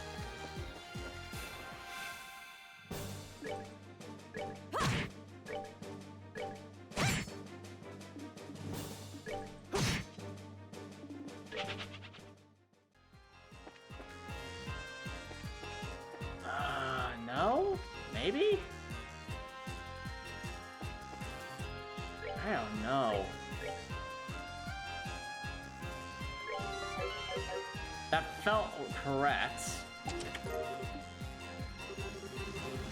No? Maybe? I don't know. That felt correct.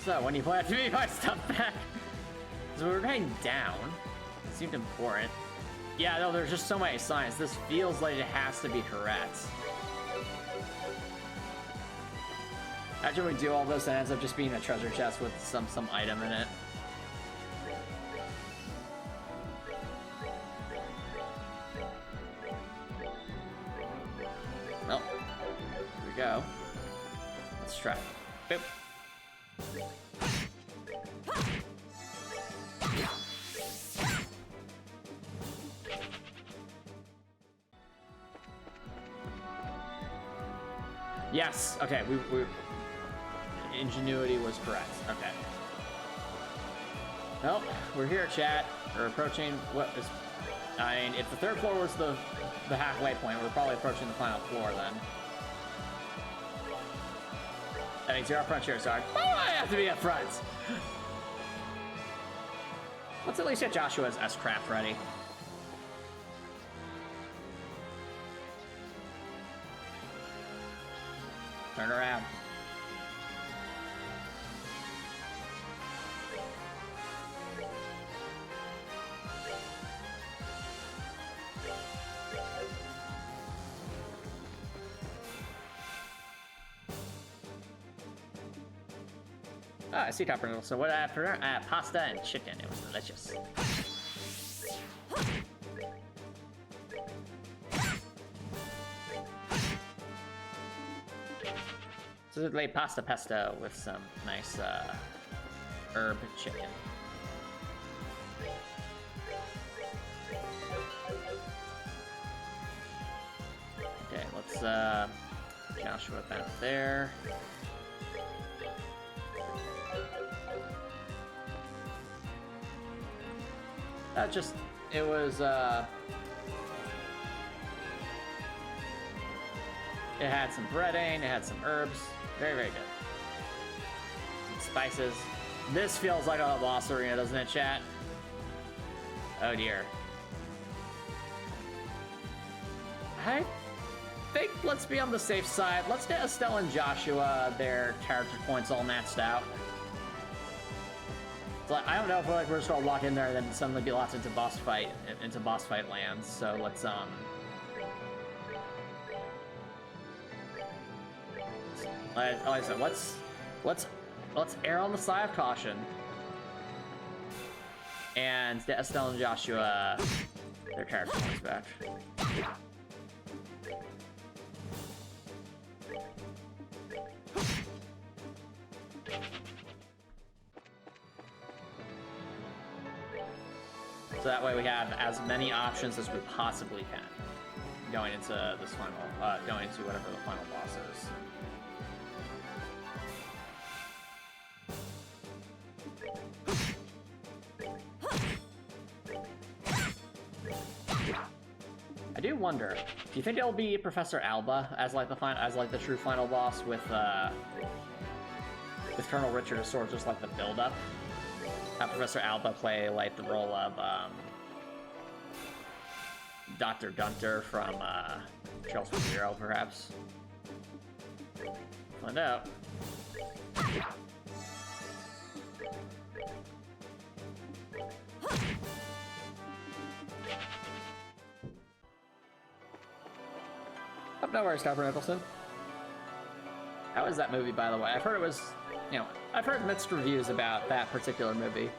So, when you play to me, my stuff back. So we were heading down. It seemed important. Yeah, no, there's just so many signs. This feels like it has to be correct. After we do all this, it ends up just being a treasure chest with some item in it. Well, here we go. Let's try. Boop. Yes. Okay. We ingenuity was correct. Okay. Well, we're here, chat. We're approaching what is... I mean, if the 3rd floor was the halfway point, we're probably approaching the final floor then. That means you're up front, Charizard. Why do I have to be up front? Let's at least get Joshua's S-Craft ready. Turn around. Ah, I see Copper Noodle. So what I had for dinner? I had pasta and chicken. It was delicious. Specifically pasta pesto with some nice herb chicken. Okay, let's Joshua back there. It was it had some breading, it had some herbs, very, very good. Some spices. This feels like a boss arena, doesn't it, chat? Oh dear. I think let's be on the safe side. Let's get Estelle and Joshua their character points all maxed out. So I don't know if we're just gonna walk in there and then suddenly be locked into boss fight lands. So let's like I said, let's err on the side of caution and get Estelle and Joshua their character points back. So that way we have as many options as we possibly can going into this final, going into whatever the final boss is. I do wonder, do you think it'll be Professor Alba as like the true final boss with Colonel Richard as sort of just like the build-up? Have Professor Alba play like the role of Dr. Gunter from Trails from Zero, perhaps? Find out. Oh, no worries, Copper Nicholson. How is that movie, by the way? I've heard it was, you know, I've heard mixed reviews about that particular movie.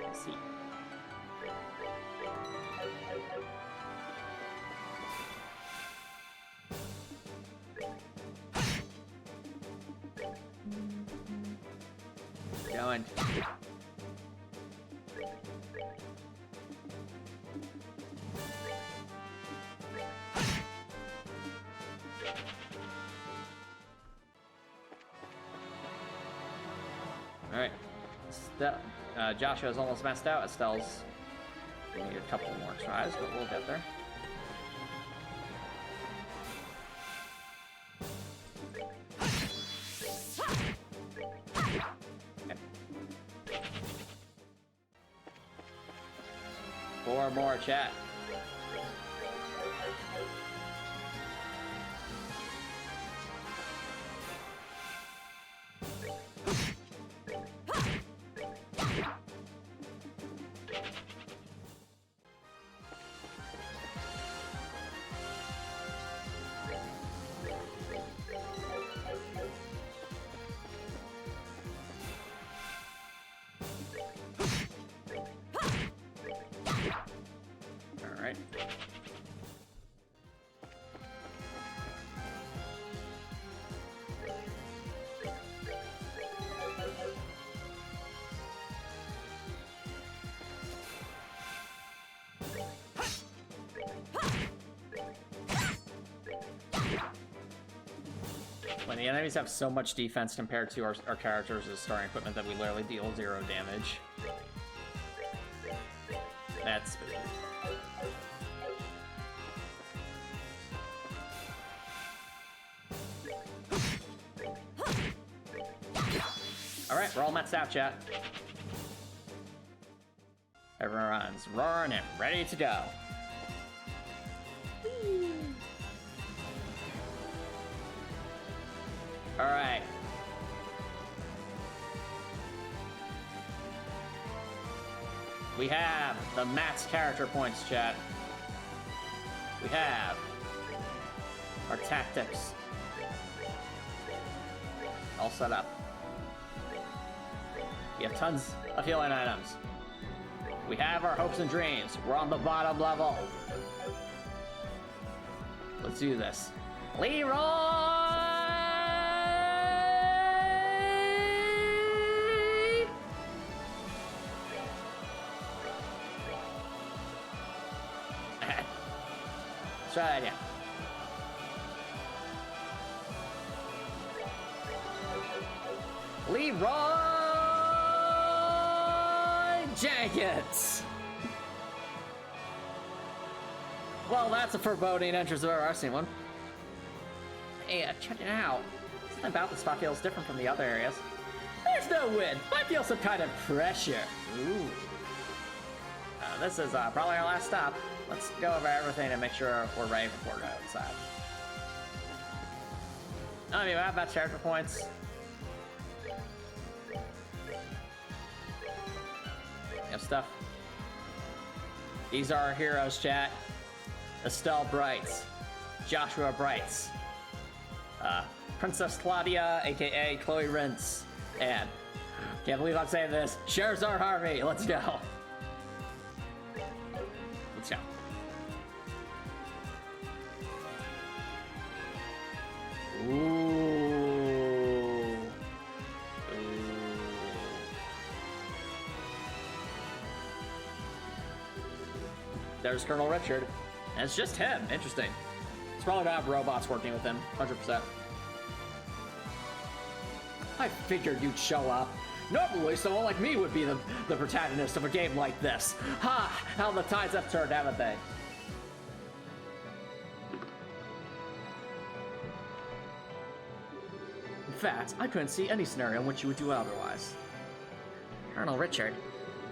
Let's see. Going. All right. Joshua's almost messed out. Estelle's gonna need a couple more tries, but we'll get there. Okay. 4 more, chat. Alright. When the enemies have so much defense compared to our characters' starting equipment that we literally deal 0 damage. That's spooky. Alright, we're all maxed out, chat. Everyone's roaring and ready to go. Alright. We have the max character points, chat. We have our tactics all set up. We have tons of healing items. We have our hopes and dreams. We're on the bottom level. Let's do this. Leroy! Let's try that again. Leroy Jenkins! Well, that's a foreboding entrance if I've ever seen one. Hey, check it out. Something about this spot feels different from the other areas. There's no wind. I feel some kind of pressure. Ooh. This is probably our last stop. Let's go over everything and make sure we're ready before we go outside. I mean, we have about character points. We have stuff. These are our heroes, chat. Estelle Bright, Joshua Bright, Princess Claudia, aka Chloe Rintz, and can't believe I'm saying this, Sherzar Harvey. Let's go. Let's go. Ooh. There's Colonel Richard. And it's just him. Interesting. It's probably gonna have robots working with him. 100%. I figured you'd show up. Normally, someone like me would be the protagonist of a game like this. Ha! How the tides have turned, haven't they? In fact, I couldn't see any scenario in which you would do otherwise. Colonel Richard.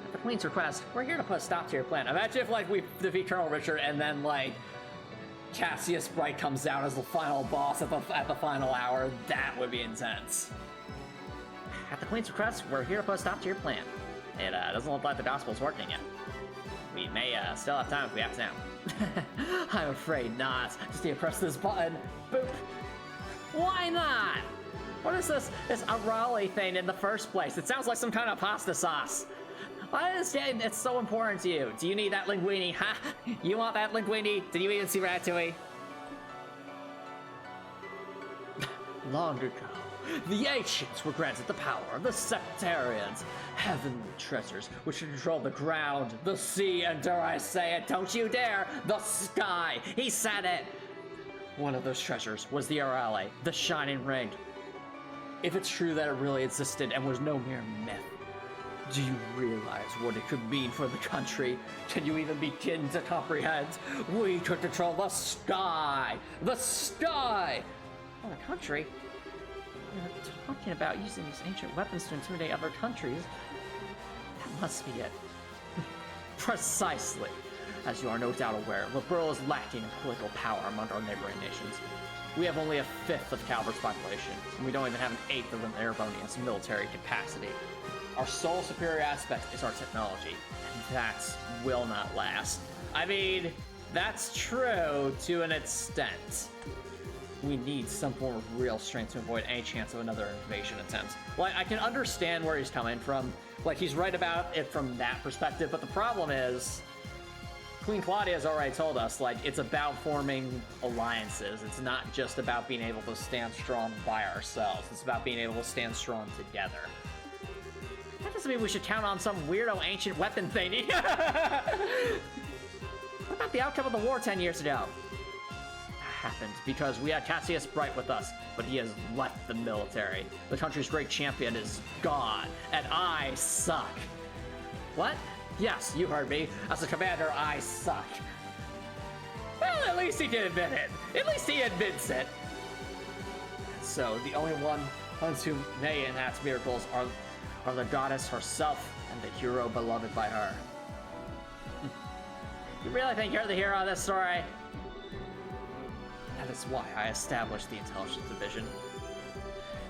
At the Queen's request, we're here to put a stop to your plan. Imagine if, like, we defeat Colonel Richard and then, like, Cassius Bright comes out as the final boss at the final hour. That would be intense. At the Queen's request, we're here to put a stop to your plan. It doesn't look like the gospel's working yet. We may still have time if we act now. I'm afraid not. Just need to press this button. Boop. Why not? What is this Arale thing in the first place? It sounds like some kind of pasta sauce. I understand it's so important to you. Do you need that linguine? Ha! You want that linguine? Did you even see Ratatouille? Long ago, the ancients were granted the power of the sectarians, heavenly treasures which control the ground, the sea, and dare I say it, don't you dare, the sky. He said it. One of those treasures was the Arale, the shining ring. If it's true that it really existed and was no mere myth, do you realize what it could mean for the country? Can you even begin to comprehend? We could control the sky! The sky! Well, the country? You're talking about using these ancient weapons to intimidate other countries. That must be it. Precisely. As you are no doubt aware, Liberl is lacking in political power among our neighboring nations. We have only a fifth of Calvert's population, and we don't even have an eighth of an Erebonian's military capacity. Our sole superior aspect is our technology, and that will not last. I mean, that's true to an extent. We need some form of real strength to avoid any chance of another invasion attempt. Like, I can understand where he's coming from. Like, he's right about it from that perspective, but the problem is, Queen Claudia has already told us, like, it's about forming alliances. It's not just about being able to stand strong by ourselves. It's about being able to stand strong together. That doesn't mean we should count on some weirdo ancient weapon thingy. What about the outcome of the war 10 years ago? That happened because we had Cassius Bright with us, but he has left the military. The country's great champion is gone, and I suck. What? Yes, you heard me. As a commander, I suck. Well, at least he did admit it. At least he admits it. So, the only ones who may enact miracles are the goddess herself and the hero beloved by her. You really think you're the hero of this story? That is why I established the Intelligence Division.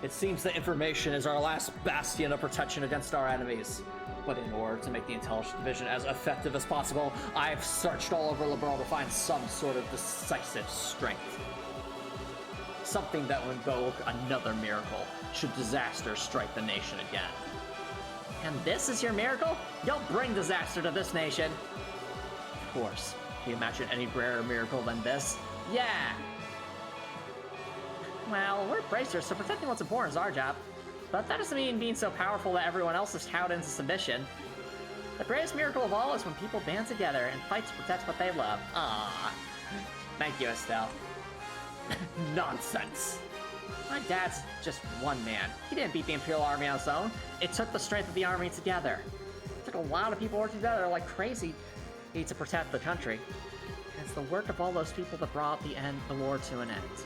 It seems that information is our last bastion of protection against our enemies. But in order to make the intelligence division as effective as possible, I've searched all over Liberal to find some sort of decisive strength. Something that would invoke another miracle should disaster strike the nation again. And this is your miracle? You'll bring disaster to this nation. Of course. Can you imagine any rarer miracle than this? Yeah! Well, we're bracers, so protecting what's important is our job. But that doesn't mean being so powerful that everyone else is cowed into submission. The greatest miracle of all is when people band together and fight to protect what they love. Ah, thank you, Estelle. Nonsense. My dad's just one man. He didn't beat the Imperial Army on his own. It took the strength of the army together. It took a lot of people working together like crazy to protect the country. And it's the work of all those people that brought the war to an end.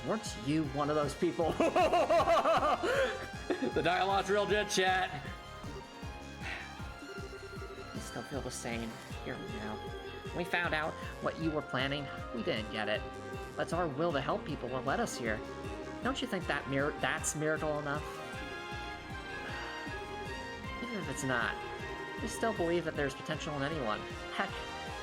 Weren't you one of those people? The dialogue's real good, chat. I still feel the same here now. When we found out what you were planning, we didn't get it. That's our will to help people what led us here. Don't you think that's miracle enough? Even if it's not, we still believe that there's potential in anyone. Heck,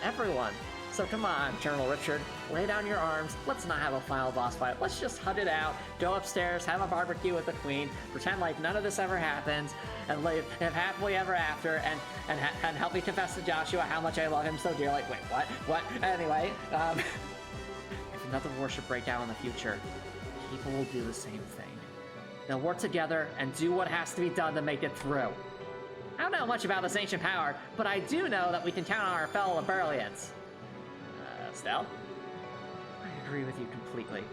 everyone. So come on, Colonel Richard, lay down your arms, let's not have a final boss fight, let's just hug it out, go upstairs, have a barbecue with the Queen, pretend like none of this ever happened, and live happily ever after, and help me confess to Joshua how much I love him so dearly. Wait, what? What? Anyway, if another war should break out in the future, people will do the same thing. They'll work together and do what has to be done to make it through. I don't know much about this ancient power, but I do know that we can count on our fellow Liberalians. Estelle? I agree with you completely.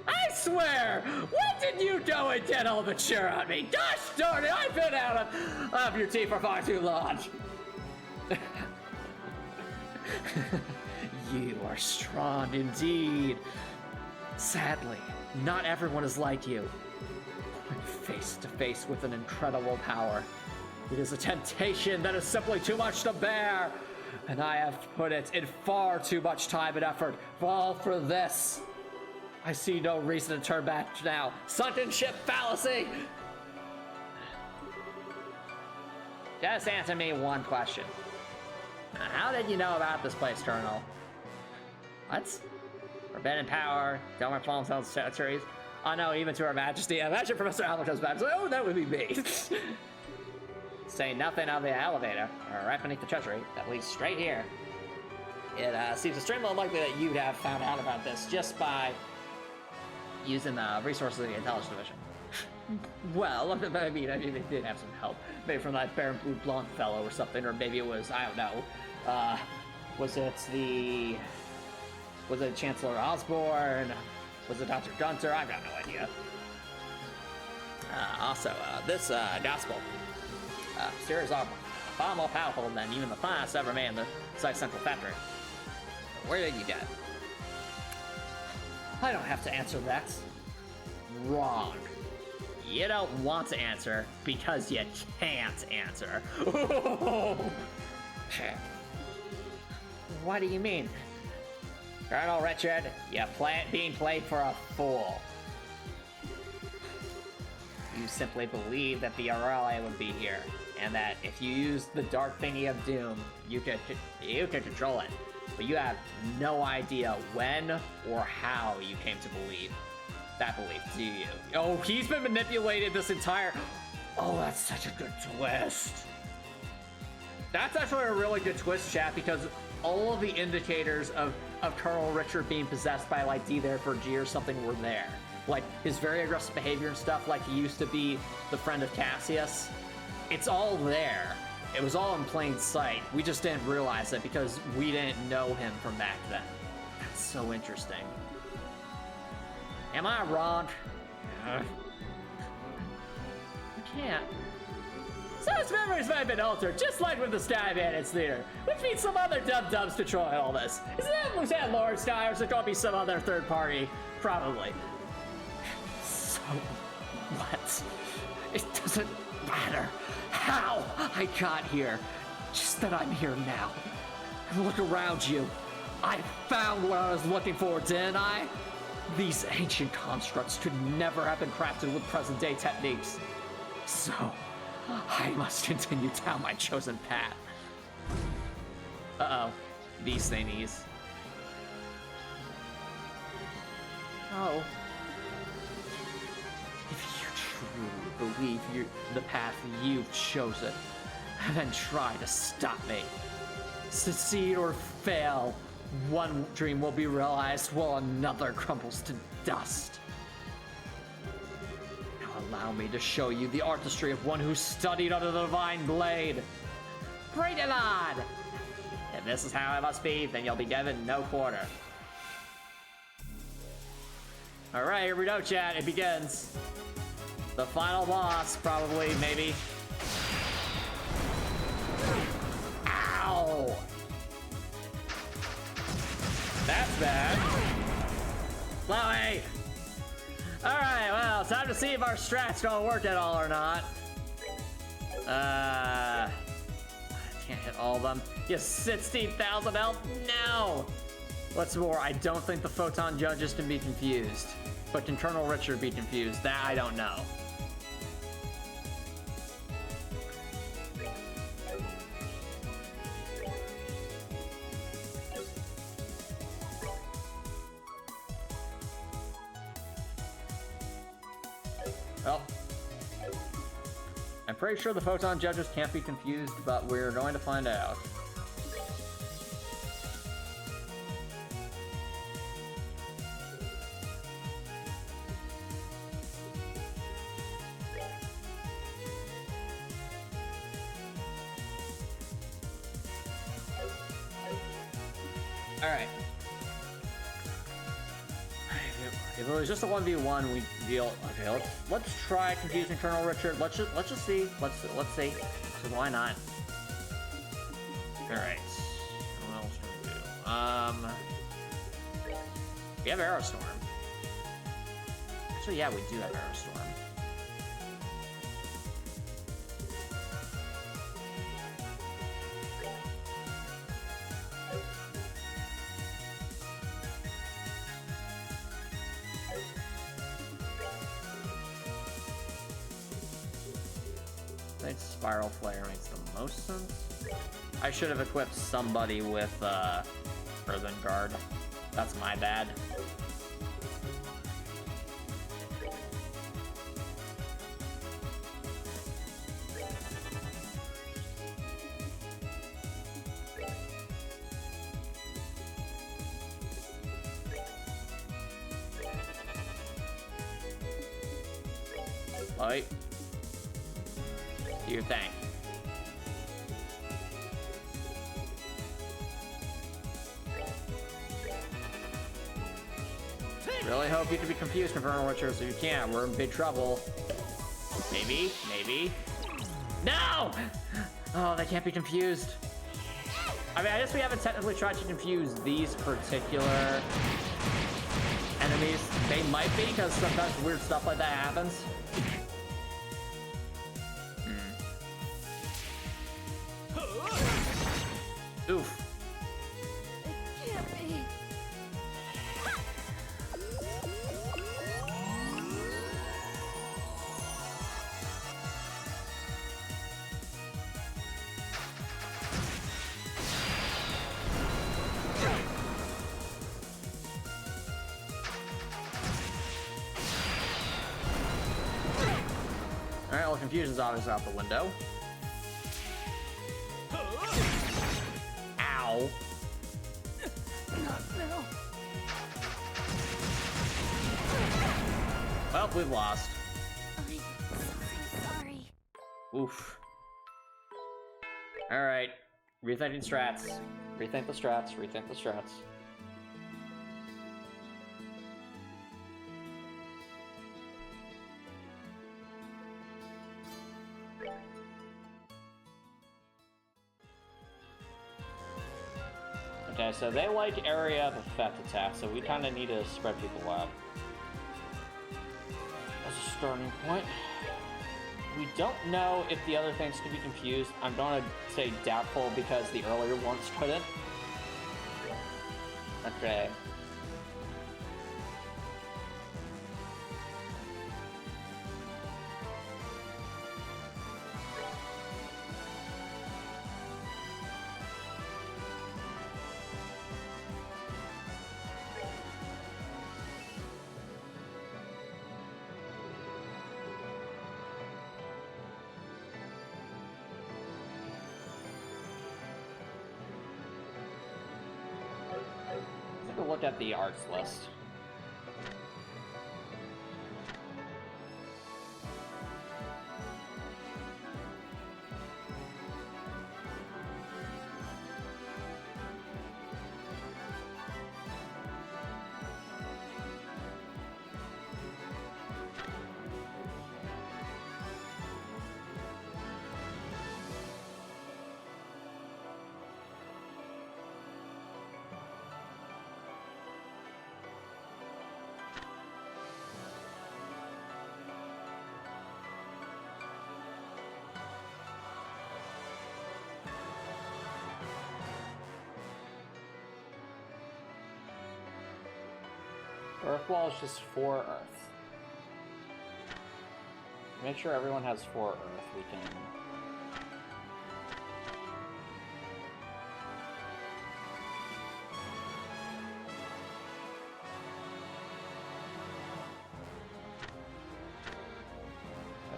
I swear! What did you do and get all mature on me? Gosh darn it, I've been out of your teeth for far too long! You are strong indeed. Sadly, not everyone is like you. I'm face to face with an incredible power. It is a temptation that is simply too much to bear. And I have put it in far too much time and effort, all for this. I see no reason to turn back now. Sunken ship fallacy! Just answer me one question. How did you know about this place, Colonel? What? Forbidden power, don't reform territories. Oh no, even to Her Majesty. Imagine Professor Allen comes back and says, oh, that would be me. Say nothing of the elevator, or right beneath the treasury, that leads straight here. It seems extremely unlikely that you'd have found out about this just by using the resources of the intelligence division. Well, I mean, they did have some help. Maybe from that Baron Blue Blonde fellow or something, or maybe it was, I don't know. Was it Chancellor Osborne? Was it Dr. Gunter? I've got no idea. Also, this gospel. Series are far more powerful than even the finest ever made in the Site Central Factory. Where did you get it? I don't have to answer that. Wrong. You don't want to answer because you can't answer. What do you mean? Colonel Richard, you're being played for a fool. You simply believe that the Aurelia would be here, and that if you use the dark thingy of doom, you could control it. But you have no idea when or how you came to believe that belief, do you? Oh, he's been manipulated this entire... Oh, that's such a good twist. That's actually a really good twist, chat, because all of the indicators of Colonel Richard being possessed by, like, D there for G or something were there. Like, his very aggressive behavior and stuff, like he used to be the friend of Cassius. It's all there. It was all in plain sight. We just didn't realize it because we didn't know him from back then. That's so interesting. Am I wrong? I can't. So his memories might have been altered, just like with the Sky Bandits leader, which means some other dub-dubs controlling all this. Is that Lieutenant Lord Sky, or is it gonna be some other third party? Probably. So, what? It doesn't matter how I got here, just that I'm here now. And look around you. I found what I was looking for, didn't I? These ancient constructs could never have been crafted with present-day techniques. So, I must continue down my chosen path. Uh-oh. These thingies. Oh. If you truly believe the path you've chosen, then try to stop me. Succeed or fail, one dream will be realized while another crumbles to dust. Now allow me to show you the artistry of one who studied under the divine blade. Bring it on! If this is how it must be, then you'll be given no quarter. Alright, here we go, chat. It begins. The final boss, probably, maybe. Ow! That's bad. Chloe! Alright, well, time to see if our strat's gonna work at all or not. I can't hit all of them. You 16,000 health? No! What's more, I don't think the Photon judges can be confused. But can Colonel Richard be confused? That I don't know. Well, I'm pretty sure the Photon judges can't be confused, but we're going to find out. Alright. If it was just a 1v1, we deal. Okay, let's try confusing Colonel Richard. Let's just see. Let's see. So why not? Alright. What else can we do? We have Aerostorm. Actually, yeah, we do have Aerostorm. I think Spiral Flare makes the most sense. I should have equipped somebody with Earthen Guard. That's my bad. Alright. Do your thing. Really hope you can be confused, Colonel Richard, so you can't. We're in big trouble. Maybe, maybe. No! Oh, they can't be confused. I mean, I guess we haven't technically tried to confuse these particular enemies. They might be, because sometimes weird stuff like that happens. Oof. It can't be. Alright, well, confusion's obviously out the window. Ow. Not now. Well, we've lost. I'm sorry. Oof. Alright. Rethinking strats. Rethink the strats. Rethink the strats. Okay, so they like area of effect attack, so we kind of need to spread people out. That's a starting point. We don't know if the other things can be confused. I'm going to say doubtful because the earlier ones couldn't. Okay. to look at the arts list. Earth wall is just 4 Earth. Make sure everyone has 4 Earth. We can.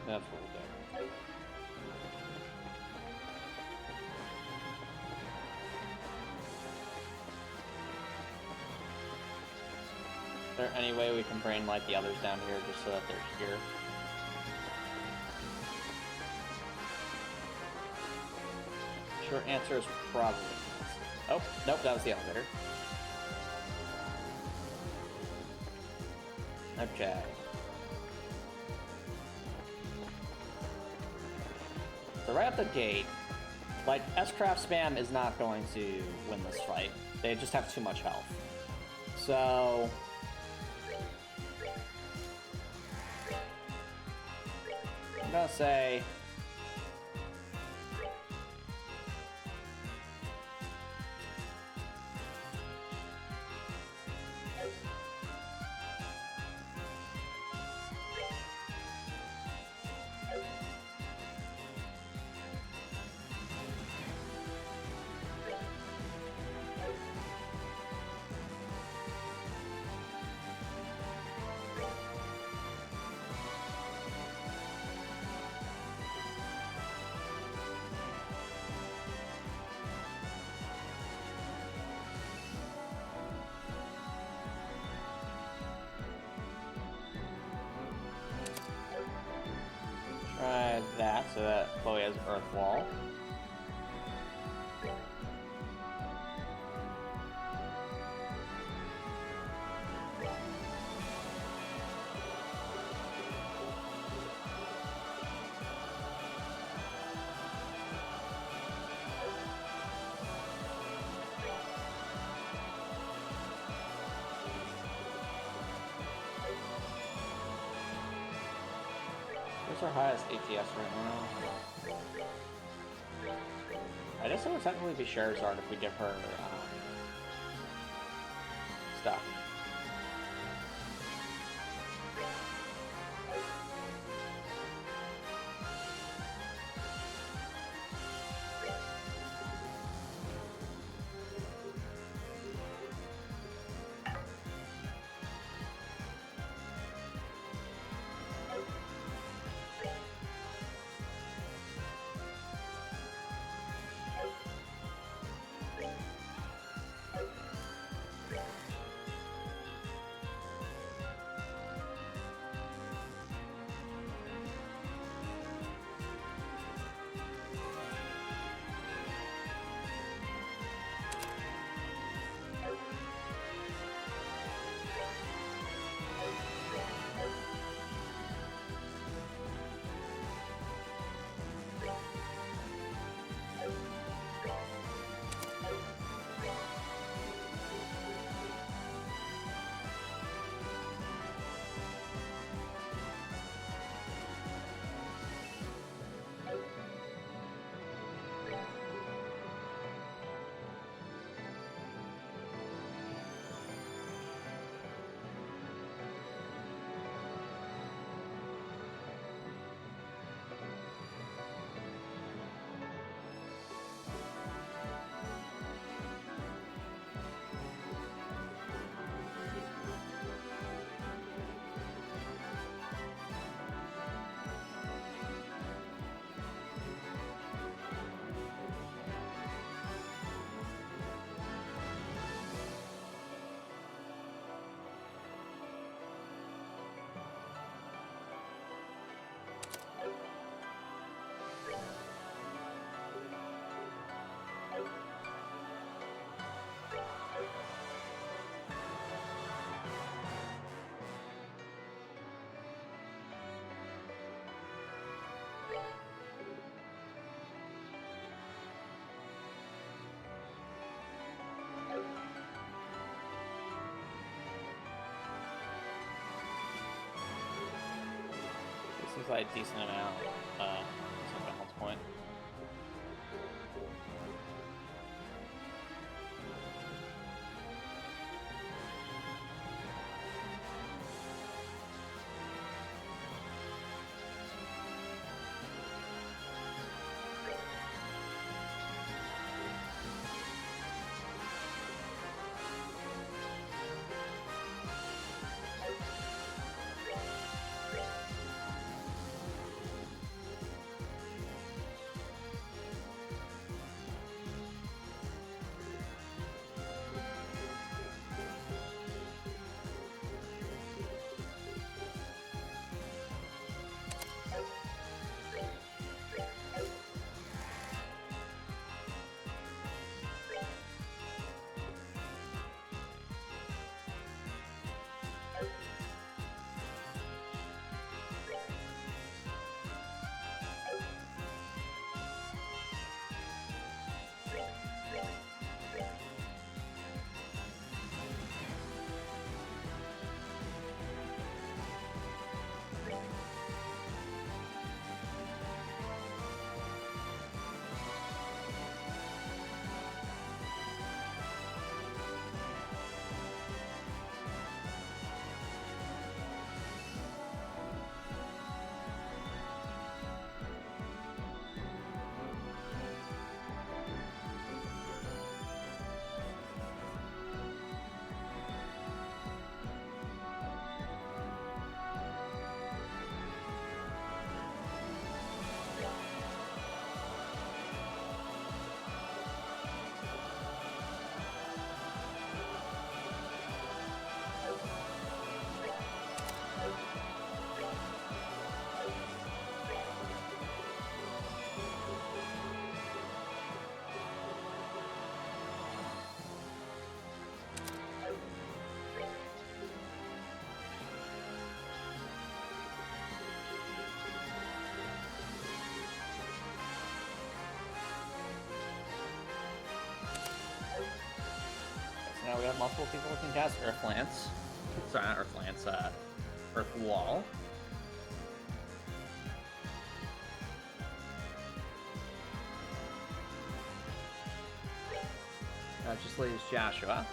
That's what we'll do. Is there any way we can brain light the others down here just so that they're here? Short answer is probably. Oh, nope, that was the elevator. Okay. So right at the gate, like, S-Craft spam is not going to win this fight. They just have too much health. So... I'm gonna say... Try that, so that Chloe has Earth Wall. What's our highest ATS right now? I guess it would technically be Charizard if we give her stuff. Seems like a decent amount, decent balance point. Now we have multiple people who can cast Earth Lance. Sorry, not Earth Lance, Earth Wall. That just leaves Joshua.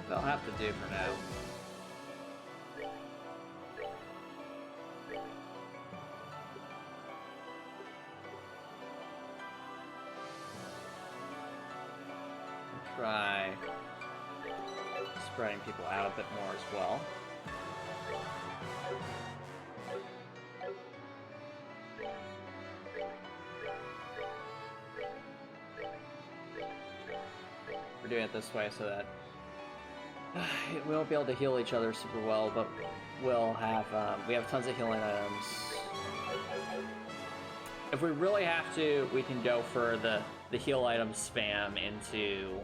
They'll have to do for now. Try spreading people out a bit more as well. We're doing it this way so that we won't be able to heal each other super well, but we'll have we have tons of healing items. If we really have to, we can go for the heal item spam into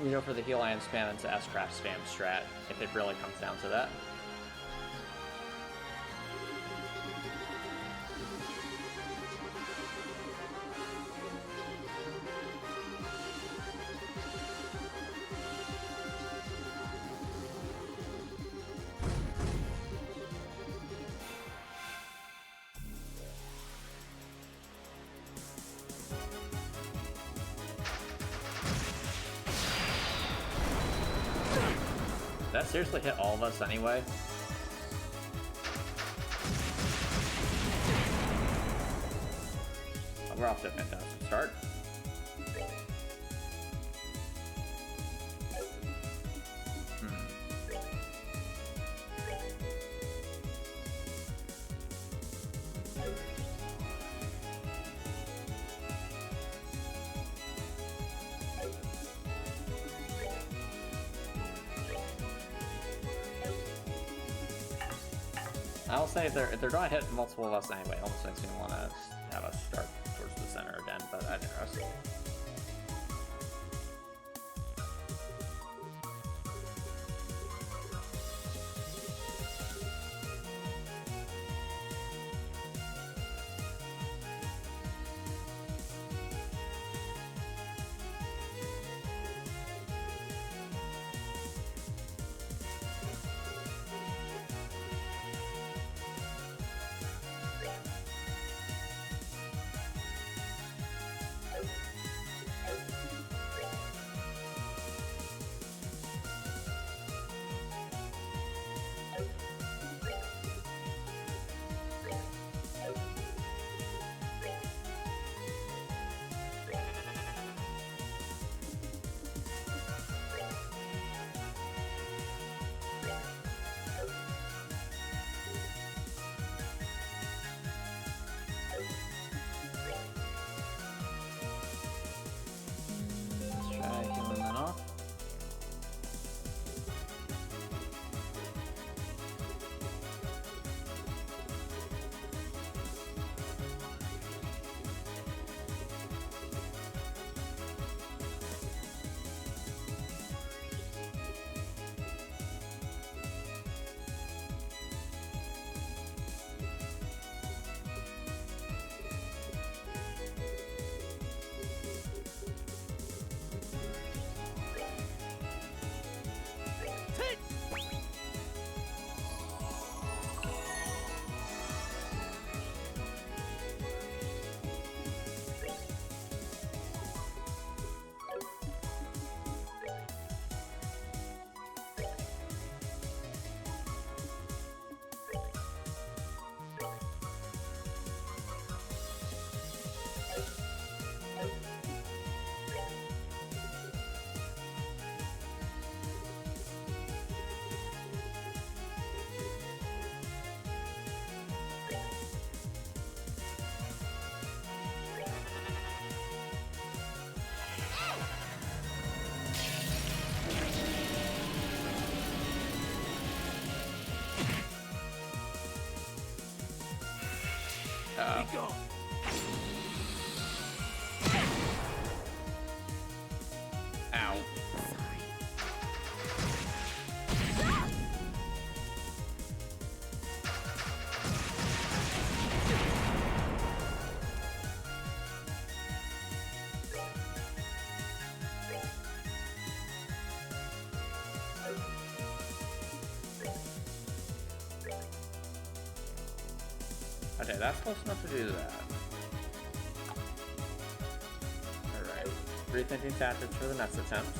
we go for the heal item spam into S-Craft spam strat if it really comes down to that. that seriously hit all of us anyway? Oh, we're off to a fantastic start. I'll say if they're going to hit multiple of us anyway, it almost makes me want to have us start towards the center again, but I digress. Go. Ow. Okay, that's close enough to do that. Alright. Rethinking tactics for the next attempt.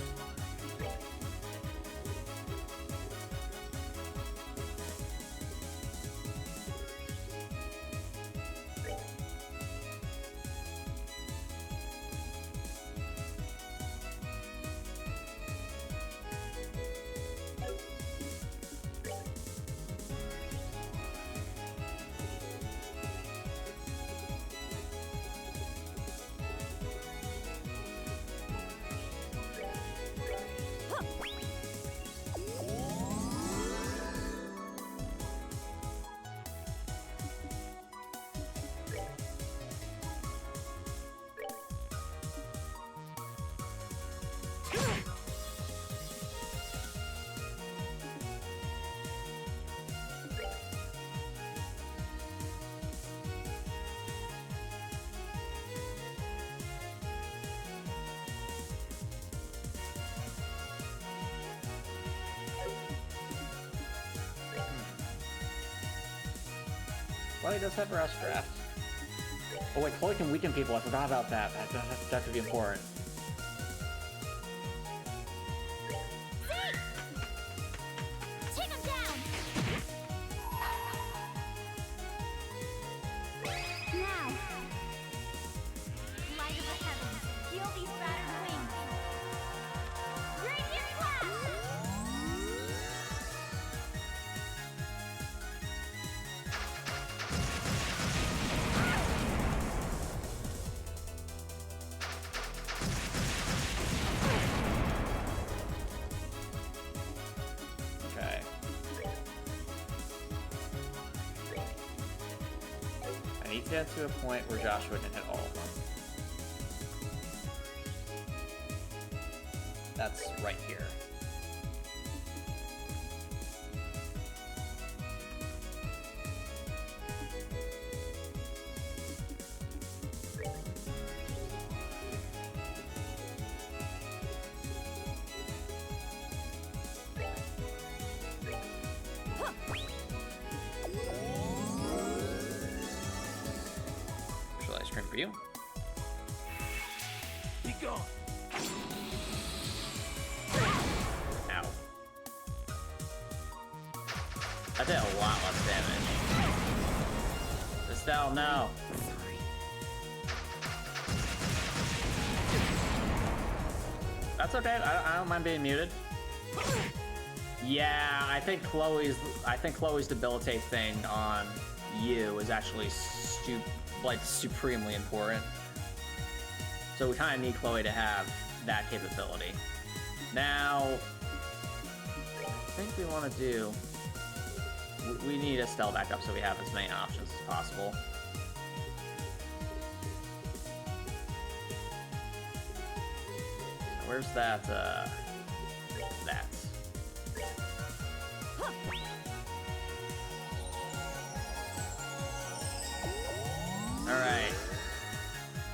Well, he does have a rest draft. Oh wait, Chloe can weaken people. I forgot about that. That could be important. need to get to a point where Joshua can hit all of them. That's right here. Shall I stream for you? Be gone. Ow. That did a lot less damage. Estelle, no. Sorry. That's okay. I don't mind being muted. Yeah, I think Chloe's debilitate thing on you is actually supremely important. So we kind of need Chloe to have that capability. Now, I think we want to do. We need Estelle back up so we have as many options as possible. Where's that? That. Alright.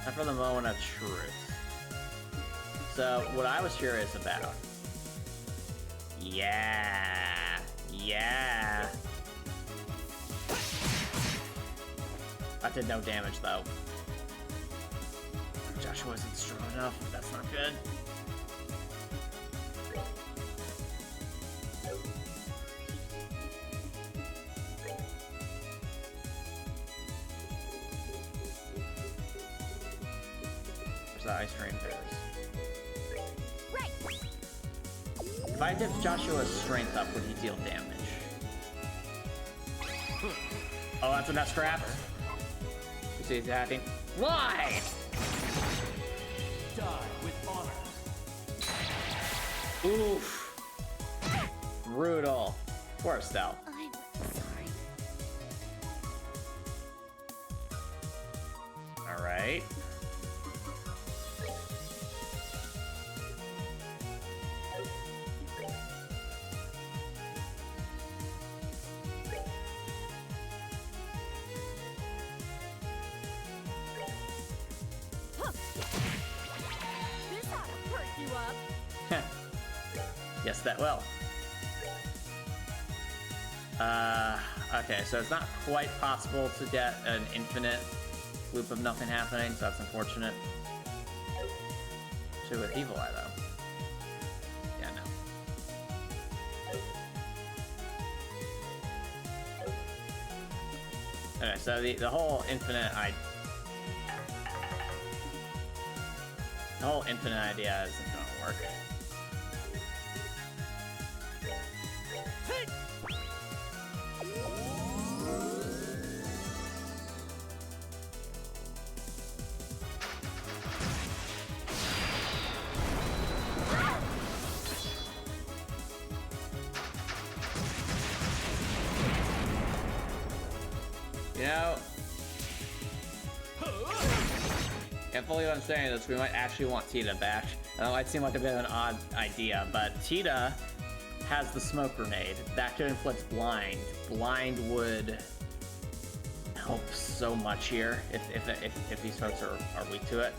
Now for the moment of truth. So, what I was curious about. Yeah. Yeah. That did no damage, though. Joshua isn't strong enough. That's not good. Where's the ice cream bears? Right. If I did Joshua's strength up, would he deal damage? Oh, that's enough scraps? You see he's hacking? Why? Die with honor. Oof. Brutal. Poor Estelle. I'm sorry. Alright. This ought to perk you up. Yes, that will. Okay, so it's not quite possible to get an infinite loop of nothing happening, so that's unfortunate. Should with Evil Eye, though. Yeah, no. Okay, so the whole infinite idea isn't gonna work. You know, can't believe I'm saying this. We might actually want Tita back. That might seem like a bit of an odd idea, but Tita has the smoke grenade. That could inflict blind. Blind would help so much here if these folks are weak to it.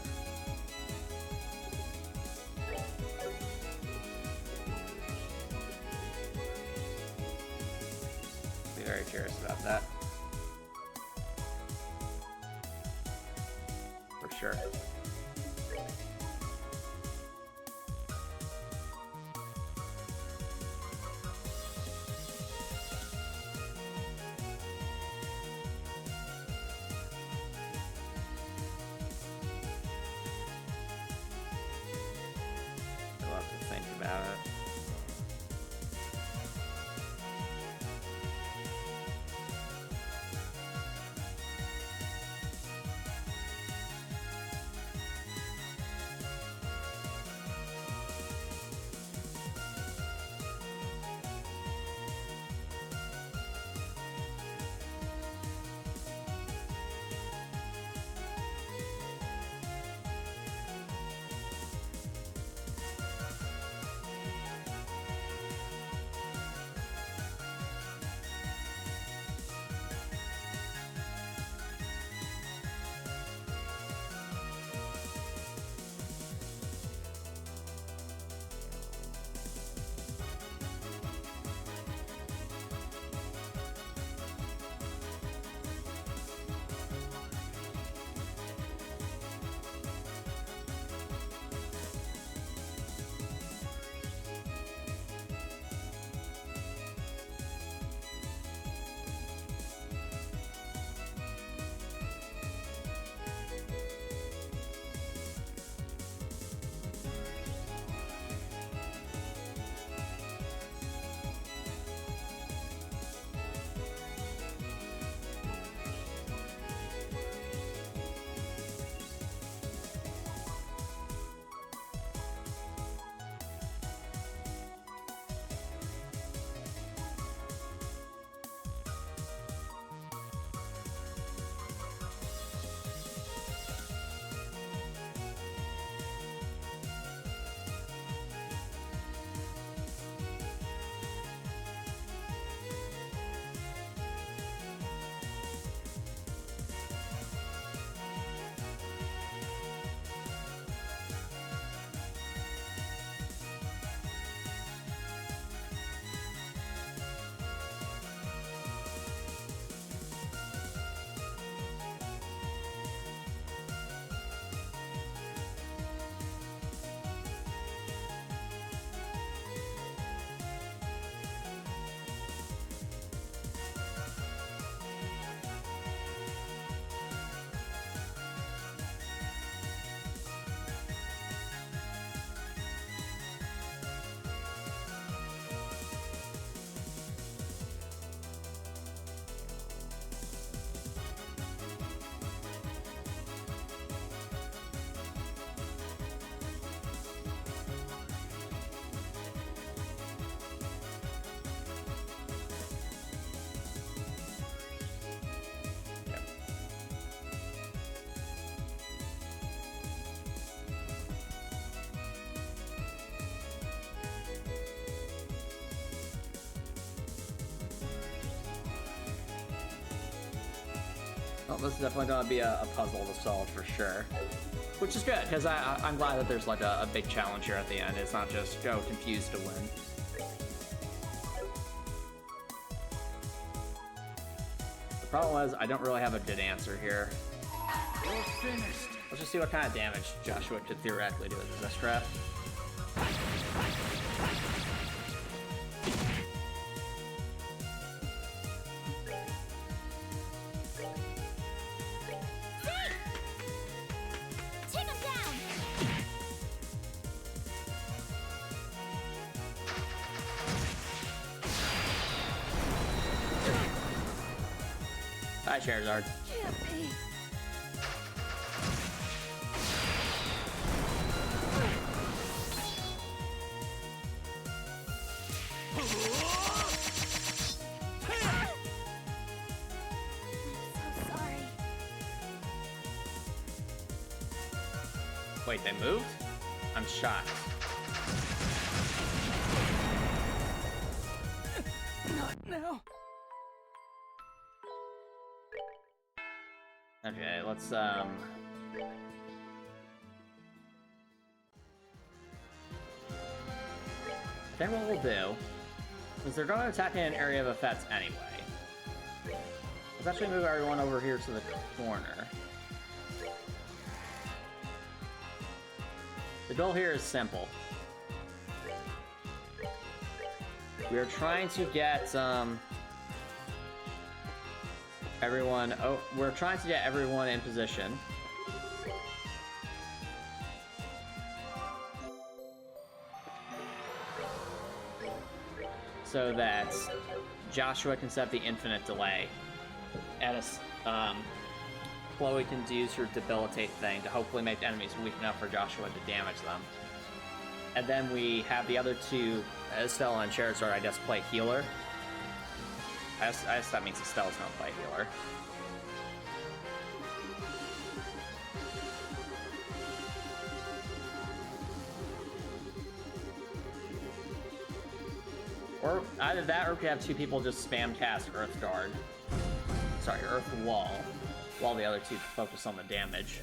Be very curious about that. For sure. I'll have to think about it. Well, this is definitely going to be a puzzle to solve for sure. Which is good, because I'm glad that there's like a big challenge here at the end. It's not just go confused to win. The problem is, I don't really have a good answer here. We're finished. Let's just see what kind of damage Joshua could theoretically do with this trap. Take him down! Hi, Charizard. Can't be. I'm so sorry. Wait, they moved? I'm shocked. Not now. Okay, let's I think what we'll do is they're going to attack in an area of effects anyway. Let's actually move everyone over here to the corner. The goal here is simple. We are trying to get everyone. Oh, we're trying to get everyone in position. So that Joshua can set the infinite delay, and Chloe can use her debilitate thing to hopefully make enemies weak enough for Joshua to damage them. And then we have the other two, Estelle and Charizard, I guess, play healer. I guess that means Estelle's gonna play healer. Or either that, or we could have two people just spam cast Earth Guard. Sorry, Earth Wall, while the other two focus on the damage.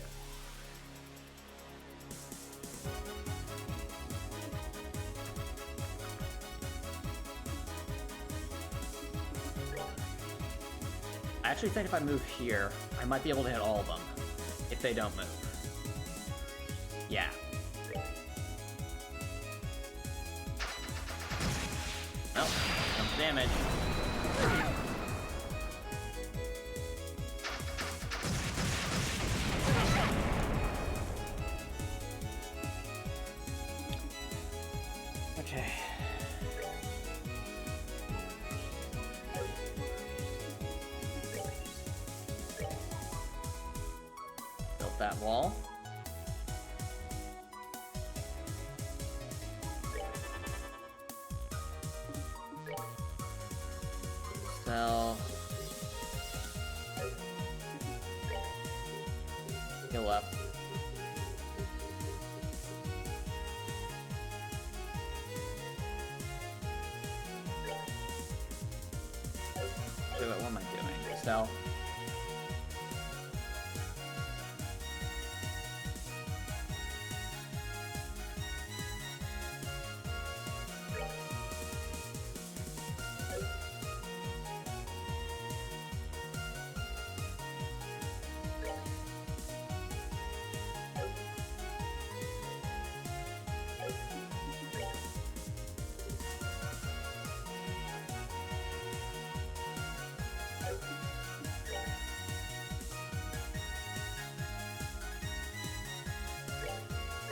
I actually think if I move here, I might be able to hit all of them, if they don't move. Yeah. Nope, comes damage. Okay. Built that wall. Sell. Heal up. What am I doing? Sell.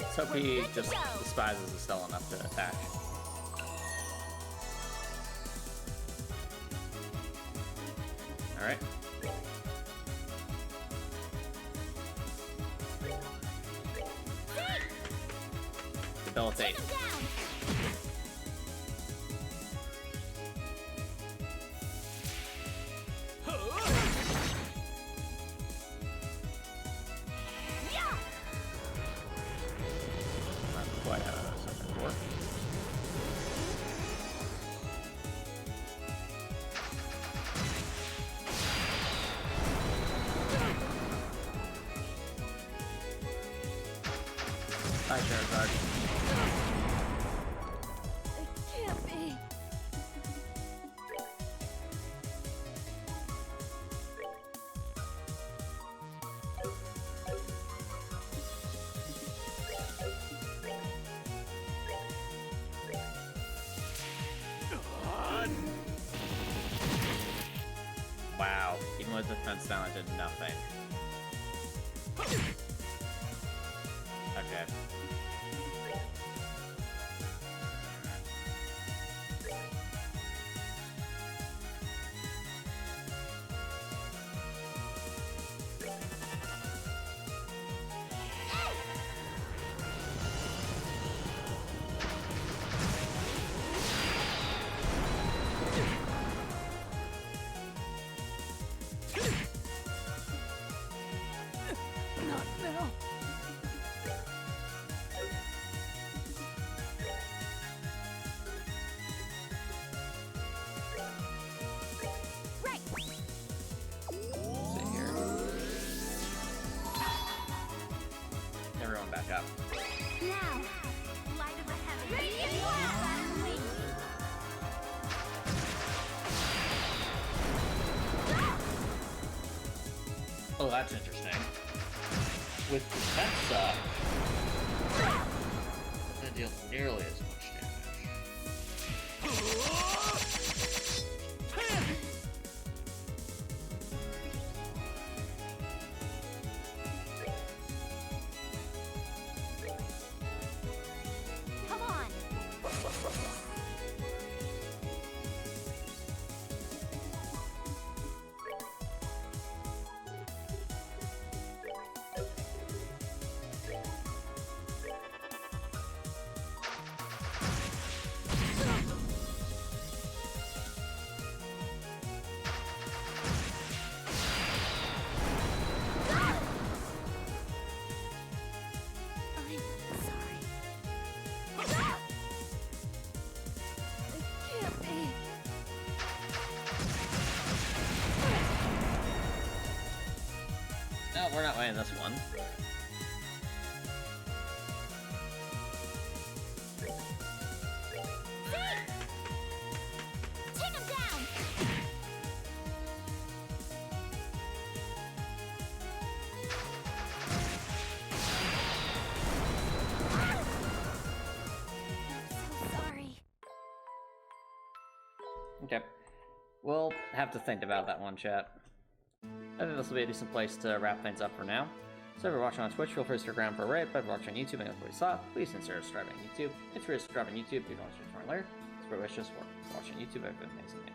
Let's hope he just despises Estelle enough to attack. Alright. Debilitate. Quite something for. Hi, Charizard. It can't be. Wow, even with defense down, I did nothing. Okay. Not now. Right. Sit here. Everyone back up. Now. Light of the heavens. Radiant blast. Oh, that's interesting. With defense up, that deals nearly as much damage. Come on. I'm sorry. It can't be. No, we're not winning this one. Take him down. I'm so sorry. Okay. We'll have to think about that one, chat. I think this will be a decent place to wrap things up for now. So if you're watching on Twitch, feel free to stick around for a raid. But if you're watching on YouTube and that's what you saw, please consider subscribing on YouTube. If you're subscribing on YouTube, you can watch it for later. It's very wishes for watching YouTube. Have a good amazing day.